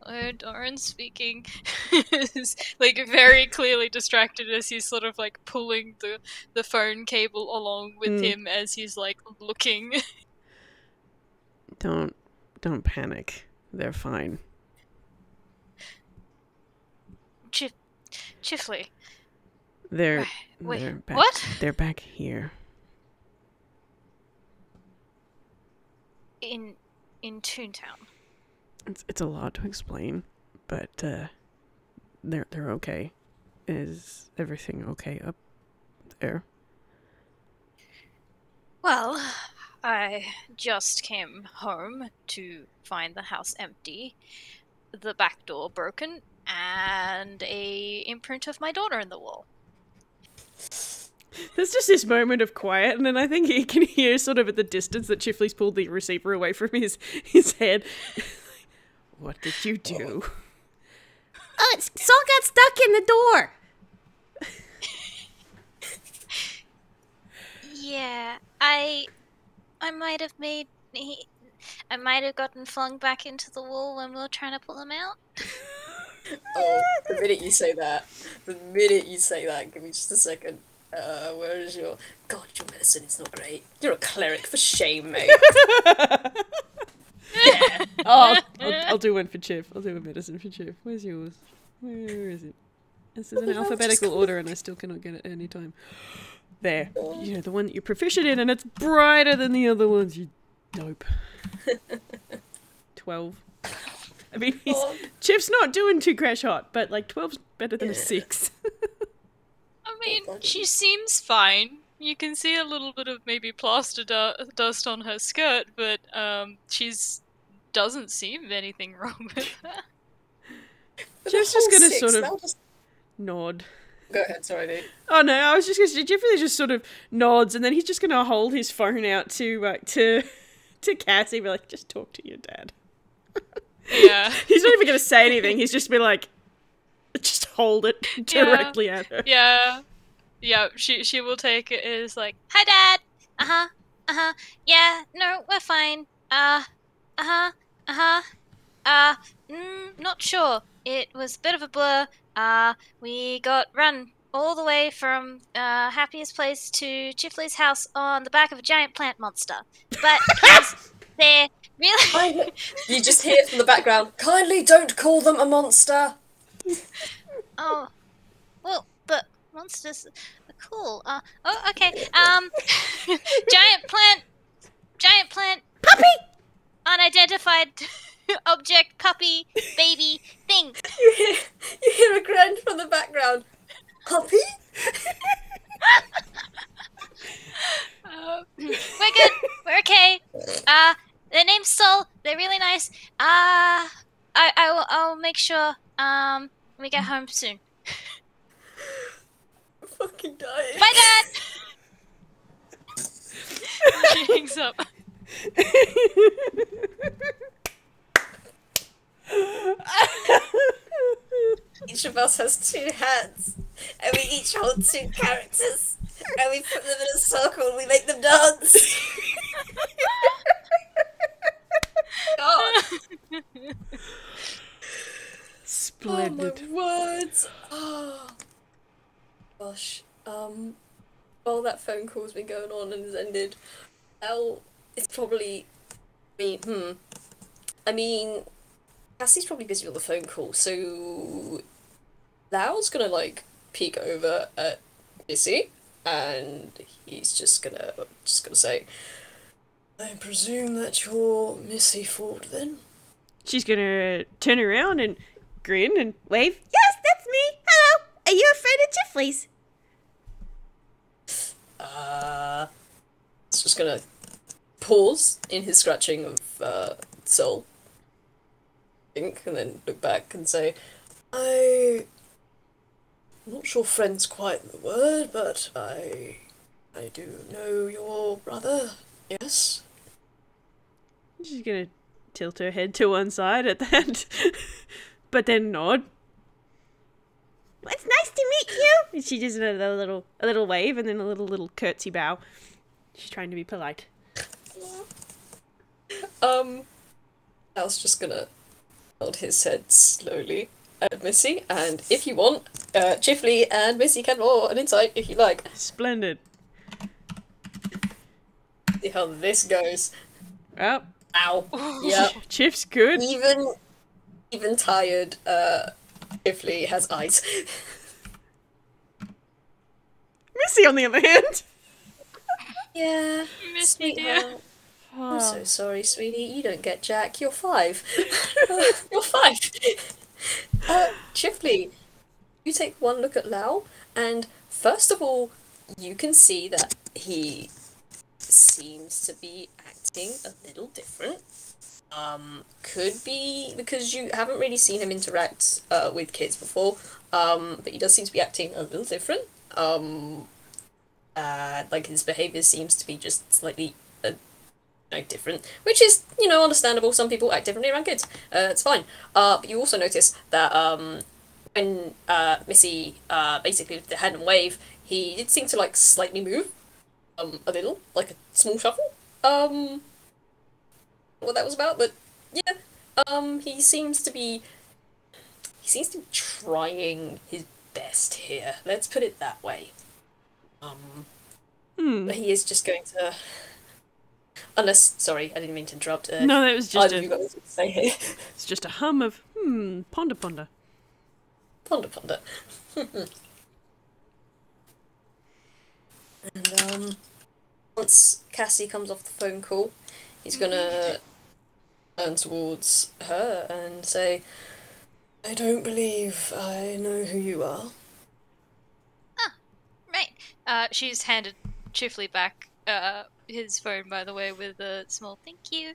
hello, Dorian speaking. He's, like, very clearly distracted as he's sort of, like, pulling the phone cable along with him as he's, like, looking. Don't panic. They're fine. Chifley. They're Wait, back. what? They're back here. In Toontown. It's a lot to explain, but they're okay. Is everything okay up there? Well, I just came home to find the house empty, the back door broken, and a imprint of my daughter in the wall. There's just this moment of quiet, and then I think he can hear sort of at the distance that Chifley's pulled the receiver away from his head. What did you do? Oh, Saul got stuck in the door. Yeah, I might have I might have gotten flung back into the wall when we were trying to pull him out. Oh, the minute you say that, give me just a second. Where is your... God, your medicine is not great. You're a cleric, for shame, mate. Yeah. Oh, I'll do one for Chif. I'll do a medicine for Chif. Where's yours? Where is it? This is in alphabetical order and I still cannot get it at any time. There. You know, the one that you're proficient in and it's brighter than the other ones, you dope. 12. I mean, Chif's not doing too crash hot, but like 12's better than a 6. I mean, she seems fine. You can see a little bit of maybe plaster dust on her skirt, but she's doesn't seem anything wrong with her. Jeff's just gonna Six, sort that'll of just- nod. Go ahead, sorry, dude. Oh no, I was just gonna say Jeffrey just sort of nods, and then he's just gonna hold his phone out to Cassie, and be like, "Just talk to your dad." Yeah. He's not even gonna say anything. He's just be like, "Just hold it directly at her." Yeah. Yeah, she will take it as like, Hi, Dad. Uh-huh. Uh-huh. Yeah, no, we're fine. Uh-huh. Uh-huh. Not sure. It was a bit of a blur. We got run all the way from Happiest Place to Chifley's house on the back of a giant plant monster. But they're really... You just hear from the background, kindly don't call them a monster. Oh, well, but monsters are cool. Okay. Giant plant, Puppy! unidentified object, puppy, baby, thing. You hear a grunt from the background. Puppy? We're good. We're okay. Their name's Sol. They're really nice. I'll make sure we get home soon. I'm fucking dying. Bye, Dad. she hangs up. Each of us has 2 hands, and we each hold 2 characters, and we put them in a circle and we make them dance. God. Splendid. Oh my words. Oh. Gosh. While that phone call's been going on and has ended, it's probably I mean, Cassie's probably busy on the phone call, so Lau's gonna like peek over at Missy, and he's just gonna say, I presume that you're Missy Forde then? She's gonna turn around and grin and wave. Yes, that's me. Hello. Are you afraid of Chifleys? It's just gonna pause in his scratching of Soul, think, and then look back and say, I'm not sure friend's quite the word, but I do know your brother, yes? She's gonna tilt her head to one side at that, but then nod. Well, it's nice to meet you. And she does a little wave and then a little curtsy bow. She's trying to be polite. I was just gonna nod his head slowly at Missy, and if you want, Chifley and Missy can roll an insight if you like. Splendid. See how this goes. Oh, Ow. Yep. Chif's good. Even tired, Chifley has eyes. Missy, on the other hand. Yeah, Missy, dear. sweetheart. I'm so sorry, sweetie. You don't get Jack. You're 5. You're 5. Chifley, you take one look at Lau, and first of all, you can see that he seems to be acting a little different. Could be because you haven't really seen him interact with kids before, but he does seem to be acting a little different. Like his behaviour seems to be just slightly different, which is, understandable. Some people act differently around kids. It's fine. But you also notice that when Missy basically did the hand and wave, he did seem to slightly move a little, like a small shuffle. What that was about, but yeah, he seems to be trying his best here. Let's put it that way. But he is just going to. Unless, sorry, I didn't mean to interrupt. No, that was just either of you got anything to say here. It's just a hum of ponder. Ponder. And once Cassie comes off the phone call, he's gonna turn towards her and say, I don't believe I know who you are. Right. She's handed Chifley back his phone, by the way, with a small thank you.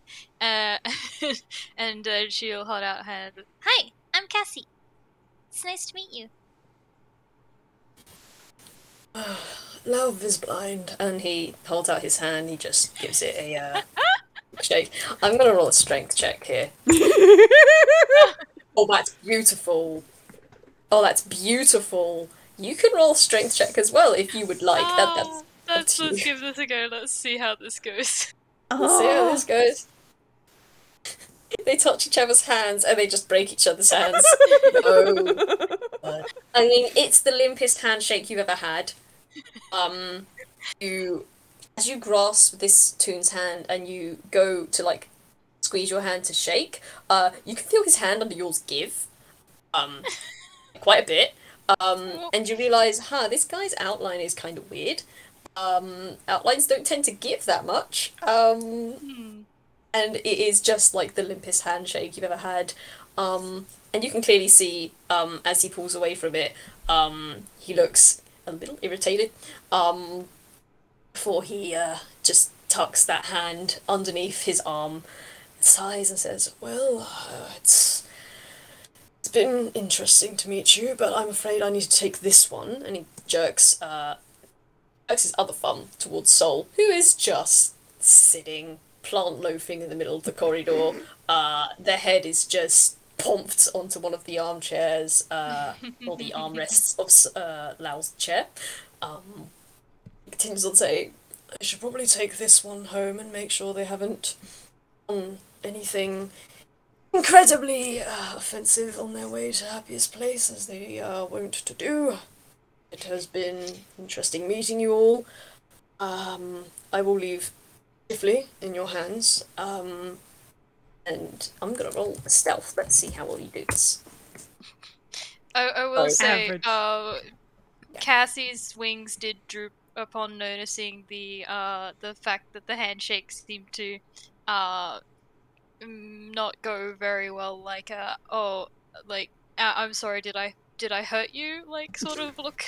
and she'll hold out her hand. Hi, I'm Cassie. It's nice to meet you. Love is blind. And he holds out his hand, he just gives it a shake. I'm gonna roll a strength check here. Oh, that's beautiful. Oh, that's beautiful. You can roll a strength check as well if you would like. Let's give this a go. Let's see how this goes. Let's see how this goes. They touch each other's hands and they just break each other's hands. No. I mean, it's the limpest handshake you've ever had. As you grasp this Toon's hand and you go to like squeeze your hand to shake, you can feel his hand under yours give. Quite a bit. And you realise, this guy's outline is kind of weird. Outlines don't tend to give that much. And it is just like the limpest handshake you've ever had. And you can clearly see, as he pulls away from it, he looks a little irritated. Before he just tucks that hand underneath his arm, sighs and says, well, it's been interesting to meet you, but I'm afraid I need to take this one. And he jerks his other thumb towards Sol, who is just sitting, plant loafing in the middle of the corridor. Their head is just pomped onto one of the armchairs, or the armrests of Lau's chair. He continues on saying, I should probably take this one home and make sure they haven't done anything incredibly offensive on their way to happiest place, as they are wont to do. It has been interesting meeting you all. I will leave Chifley in your hands, and I'm gonna roll a stealth. Let's see how well you do this. I will say, Average. Cassie's wings did droop upon noticing the fact that the handshakes seemed to not go very well. Like, I'm sorry, did I hurt you? Like, sort of look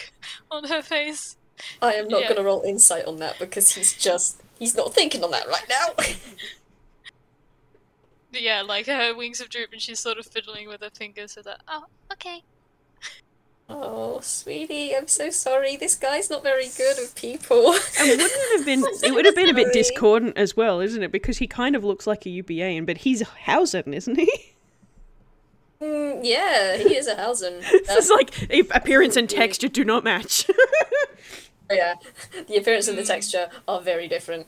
on her face. I am not gonna roll insight on that because he's not thinking on that right now. But yeah, like her wings have drooped and she's sort of fiddling with her fingers so that, Oh, okay. Oh, sweetie, I'm so sorry. This guy's not very good with people. And it would have been a bit discordant as well, isn't it? Because he kind of looks like a UBA, but he's Hausen, isn't he? Yeah, he is a Hausen. It's like appearance and texture do not match. Yeah, the appearance and the texture are very different.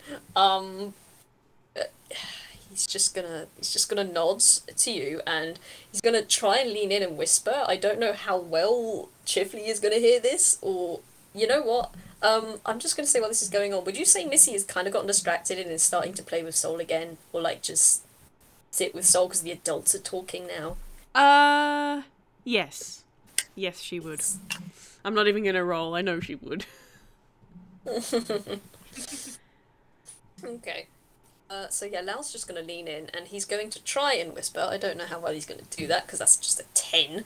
He's just gonna nod to you, and he's gonna try and lean in and whisper. I don't know how well Chifley is gonna hear this, or you know what? I'm just gonna say while this is going on. Would you say Missy has kind of gotten distracted and is starting to play with Sol again, or like just sit with Sol because the adults are talking now? Yes, she would. I'm not even gonna roll. I know she would. Okay. So yeah, Lau's just going to lean in, and he's going to try and whisper. I don't know how well he's going to do that, because that's just a 10.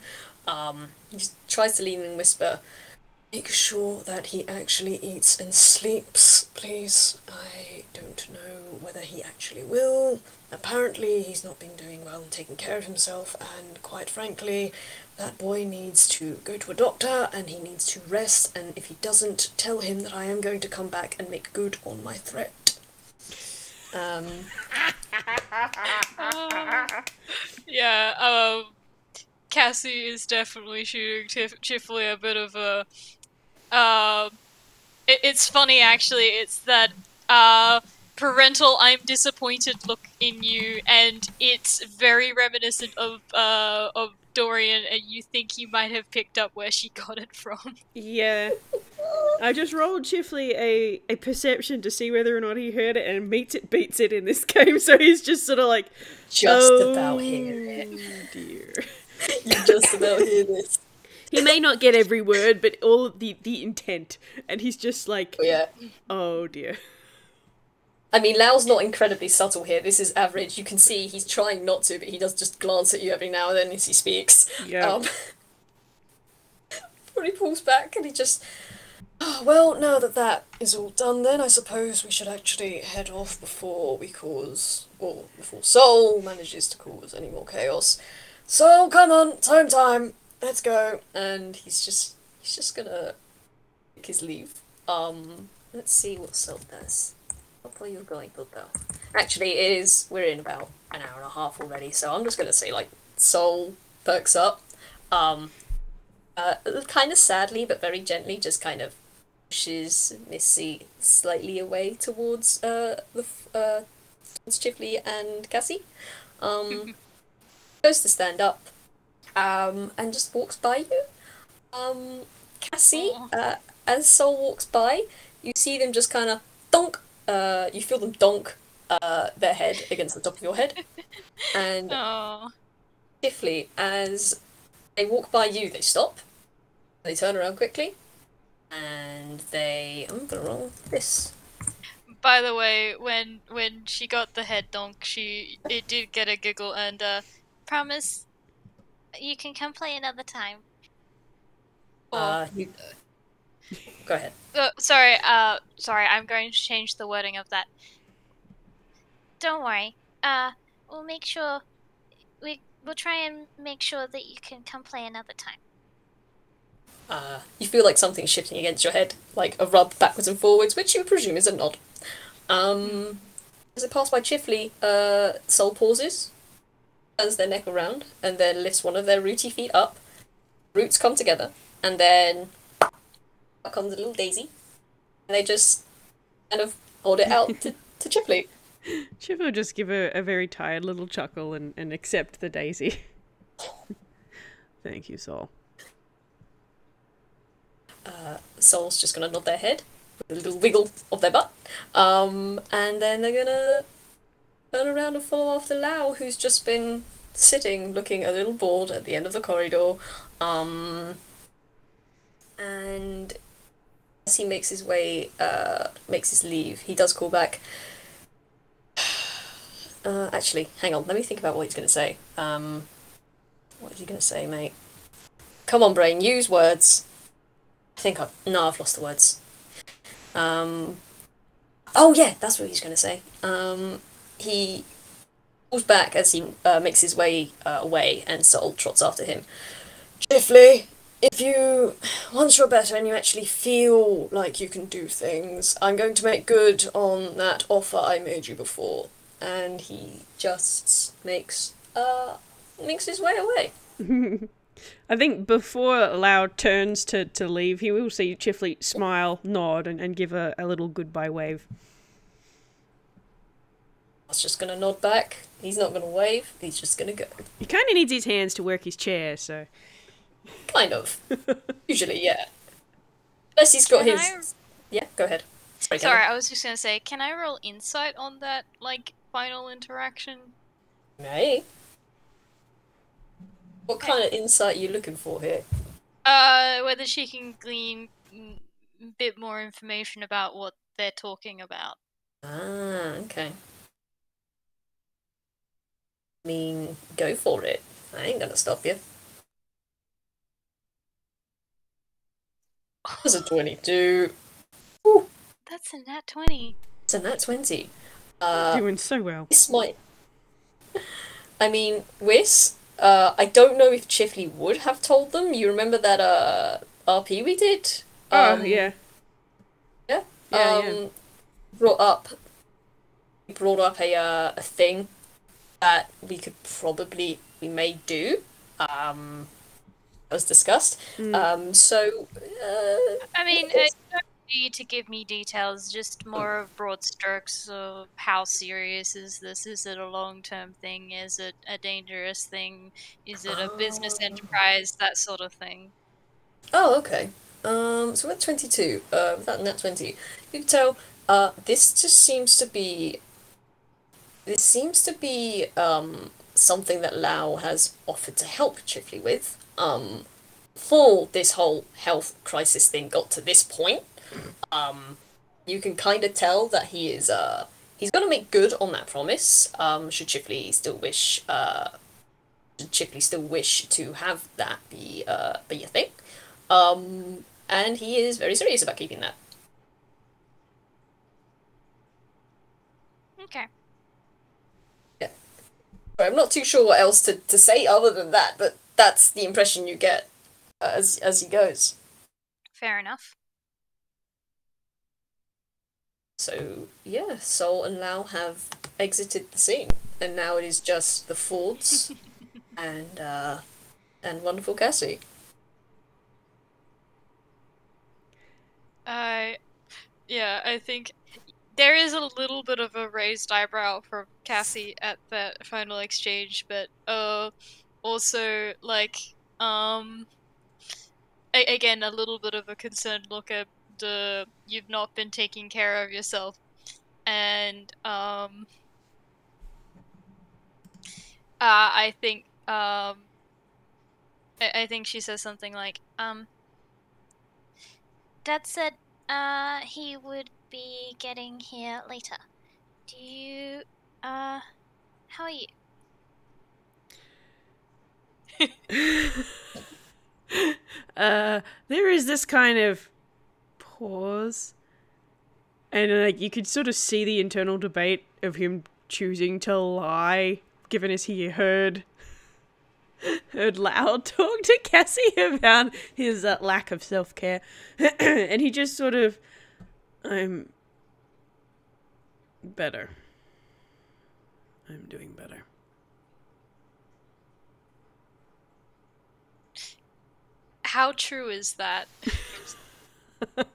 He just tries to lean in and whisper, make sure that he actually eats and sleeps, please. I don't know whether he actually will. Apparently he's not been doing well and taking care of himself, and quite frankly, that boy needs to go to a doctor, and he needs to rest, and if he doesn't, tell him that I am going to come back and make good on my threat. Cassie is definitely shooting Chifley a bit of a. It's funny actually. It's that parental "I'm disappointed" look in you, and it's very reminiscent of Dorian, and you think you might have picked up where she got it from. Yeah. I just rolled Chifley a perception to see whether or not he heard it, and beats it in this game, so he's just sort of like... About hear it. Dear. You just about hear this. He may not get every word, but all of the intent, and he's just like... Yeah. Oh dear. I mean, Lau's not incredibly subtle here. This is average. You can see he's trying not to, but he does just glance at you every now and then as he speaks. Yeah. When he pulls back and he just... Well, now that that is all done, then I suppose we should actually head off before we cause, or before Soul manages to cause any more chaos. So come on, time, let's go. And he's just gonna take his leave. Let's see what Soul does. What are you going to do? Actually, we're in about an hour and a half already, so I'm just gonna say, like, Soul perks up. Um, kind of sadly, but very gently, just kind of pushes Missy slightly away towards towards Chifley and Cassie. Goes to stand up, and just walks by you. Cassie, as Soul walks by, you see them just kind of donk. You feel them donk their head against the top of your head, and Oh. Chifley, as they walk by you, they stop. They turn around quickly, and I'm gonna roll this. By the way, when she got the head donk, it did get a giggle and Promise you can come play another time. You go ahead. sorry, I'm going to change the wording of that. Don't worry. We'll make sure we'll try and make sure that you can come play another time. You feel like something's shifting against your head, like a rub backwards and forwards, which you would presume is a nod. As it passes by Chifley, Soul pauses, turns their neck around, and then lifts one of their rooty feet up. Roots come together, and then out comes a little daisy, and they just kind of hold it out to Chifley. Chip will just give a very tired little chuckle and accept the daisy. Thank you, Soul. Soul's just gonna nod their head with a little wiggle of their butt, and then they're gonna turn around and follow after Lau, who's just been sitting looking a little bored at the end of the corridor. And as he makes his way, makes his leave, he does call back. Actually, hang on, let me think about what he's gonna say. What is he gonna say, mate? Come on, brain, use words. I've lost the words. Oh yeah, that's what he's gonna say. He pulls back as he makes his way away, and Soul trots after him. Chifley, once you're better and you actually feel like you can do things, I'm going to make good on that offer I made you before. And he just makes his way away. I think before Lau turns to leave, he will see Chifley smile, nod, and give a little goodbye wave. I was just gonna nod back. He's not gonna wave. He's just gonna go. He kind of needs his hands to work his chair, so... Kind of. Usually, yeah. Unless he's got his... Yeah, go ahead. Sorry, I was just gonna say, can I roll insight on that, like, final interaction? May. What kind of insight are you looking for here? Whether she can glean a bit more information about what they're talking about. Ah, okay. I mean, go for it. I ain't gonna stop you. That was a 22. Ooh, That's a nat 20. it's a nat 20. Doing so well. This might... I mean, Whis, I don't know if Chifley would have told them. You remember that RP we did? Oh, yeah. Yeah? Yeah. Brought up a thing that we may do. Was discussed. So I mean, you don't need to give me details, just more of broad strokes of how serious is this? Is it a long-term thing? Is it a dangerous thing? Is it a business enterprise? That sort of thing. Oh, okay. So we're at 22. That nat 20. You can tell. This just seems to be. This seems to be something that Lau has offered to help Chifley with. Before this whole health crisis thing got to this point, you can kind of tell that he's going to make good on that promise. Should Chifley still wish to have that be a thing. and he is very serious about keeping that. Okay. I'm not too sure what else to say other than that, but that's the impression you get as he goes. Fair enough. So, yeah, Sol and Lau have exited the scene, and now it is just the Fordes and wonderful Cassie. I think there is a little bit of a raised eyebrow from Cassie at that final exchange, but also like again a little bit of a concerned look at the you've not been taking care of yourself, and I think I think she says something like Dad said he would be getting here later. Do you how are you? There is this kind of pause, and like you could sort of see the internal debate of him choosing to lie, given as he heard Loud talk to Cassie about his lack of self-care, and he just sort of, I'm better. I'm doing better. how true is that? Do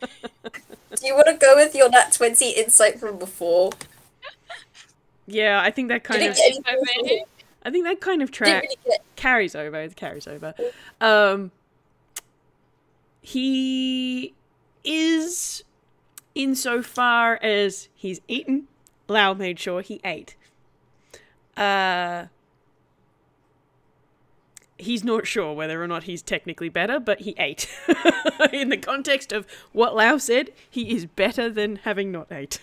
you want to go with your nat 20 insight from before? Yeah, I think that kind of... I think that kind of carries over. It carries over. He is, insofar as he's eaten, Lau made sure he ate. He's not sure whether or not he's technically better, but he ate. In the context of what Lau said, he is better than having not ate.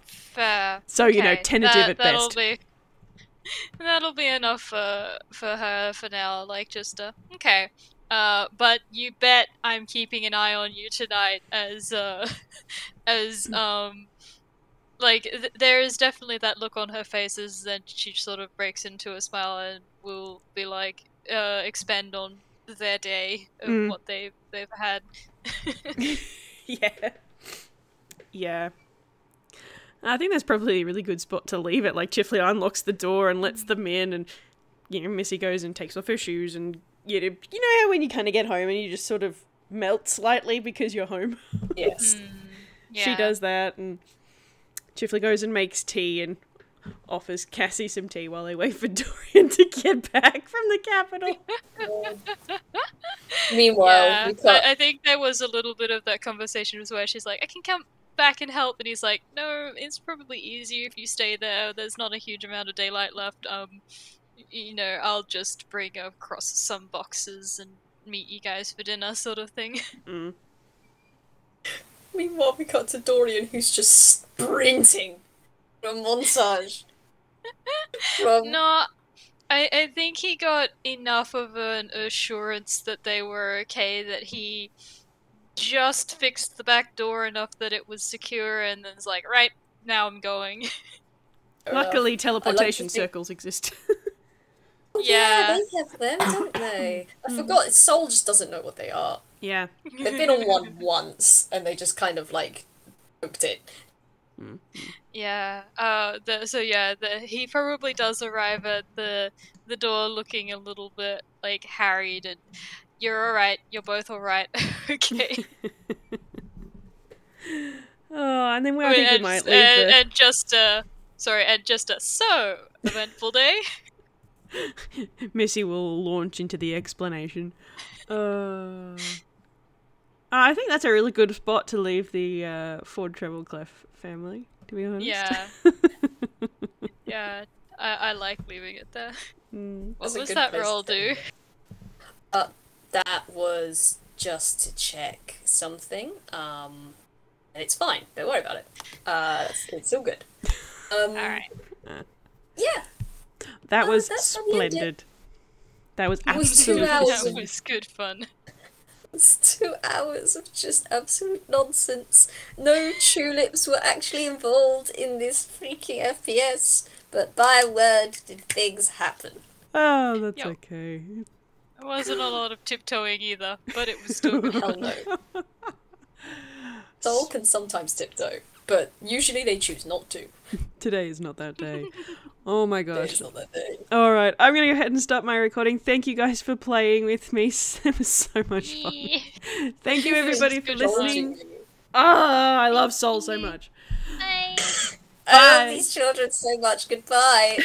Fair. So, you know, tentative at best. That'll be enough for her for now. Like, just okay. But you bet I'm keeping an eye on you tonight, as there is definitely that look on her face as then she sort of breaks into a smile and will be like, expend on their day of what they've had. Yeah. I think that's probably a really good spot to leave it. Like, Chifley unlocks the door and lets them in, and, you know, Missy goes and takes off her shoes, and, you know how when you kind of get home and you just sort of melt slightly because you're home? Yes. Yeah. She does that, and Chifley goes and makes tea and offers Cassie some tea while they wait for Dorian to get back from the capital. Meanwhile, I think there was a little bit of that conversation where she's like, I can come back and help, and he's like, no, it's probably easier if you stay there. There's not a huge amount of daylight left. You know, I'll just bring across some boxes and meet you guys for dinner, sort of thing. Meanwhile, we cut to Dorian, who's just sprinting from montage. No, I think he got enough of an assurance that they were okay that he just fixed the back door enough that it was secure, and then it's like, right, now I'm going. Luckily, teleportation circles exist. Yeah. They have them, don't they? I forgot, Sol just doesn't know what they are. Yeah. They've been on one once, and they just kind of, like, booked it. Yeah. He probably does arrive at the door looking a little bit, like, harried, and you're alright, you're both alright. Okay. Oh, and then I think we might leave and just a so eventful day. Missy will launch into the explanation. I think that's a really good spot to leave the Forde Trebbleclef family, to be honest. Yeah. Yeah, I like leaving it there. What was that roll do? That was just to check something. And it's fine. Don't worry about it. It's all good. Alright. Yeah. That was splendid. That was absolutely That That was good fun. It's 2 hours of just absolute nonsense. No tulips were actually involved in this freaking FPS, but by word did things happen. Oh, that's Yep. okay. It wasn't a lot of tiptoeing either, but it was still good. Hell no. Soul can sometimes tiptoe, but usually they choose not to. Today is not that day. Oh my It gosh. is not that day. All right, I'm gonna go ahead and start my recording. Thank you guys for playing with me. It was so much fun. Yeah. Thank you everybody for Good listening. Watching you. Ah, I love Soul so much. Bye. I love these children so much. Goodbye.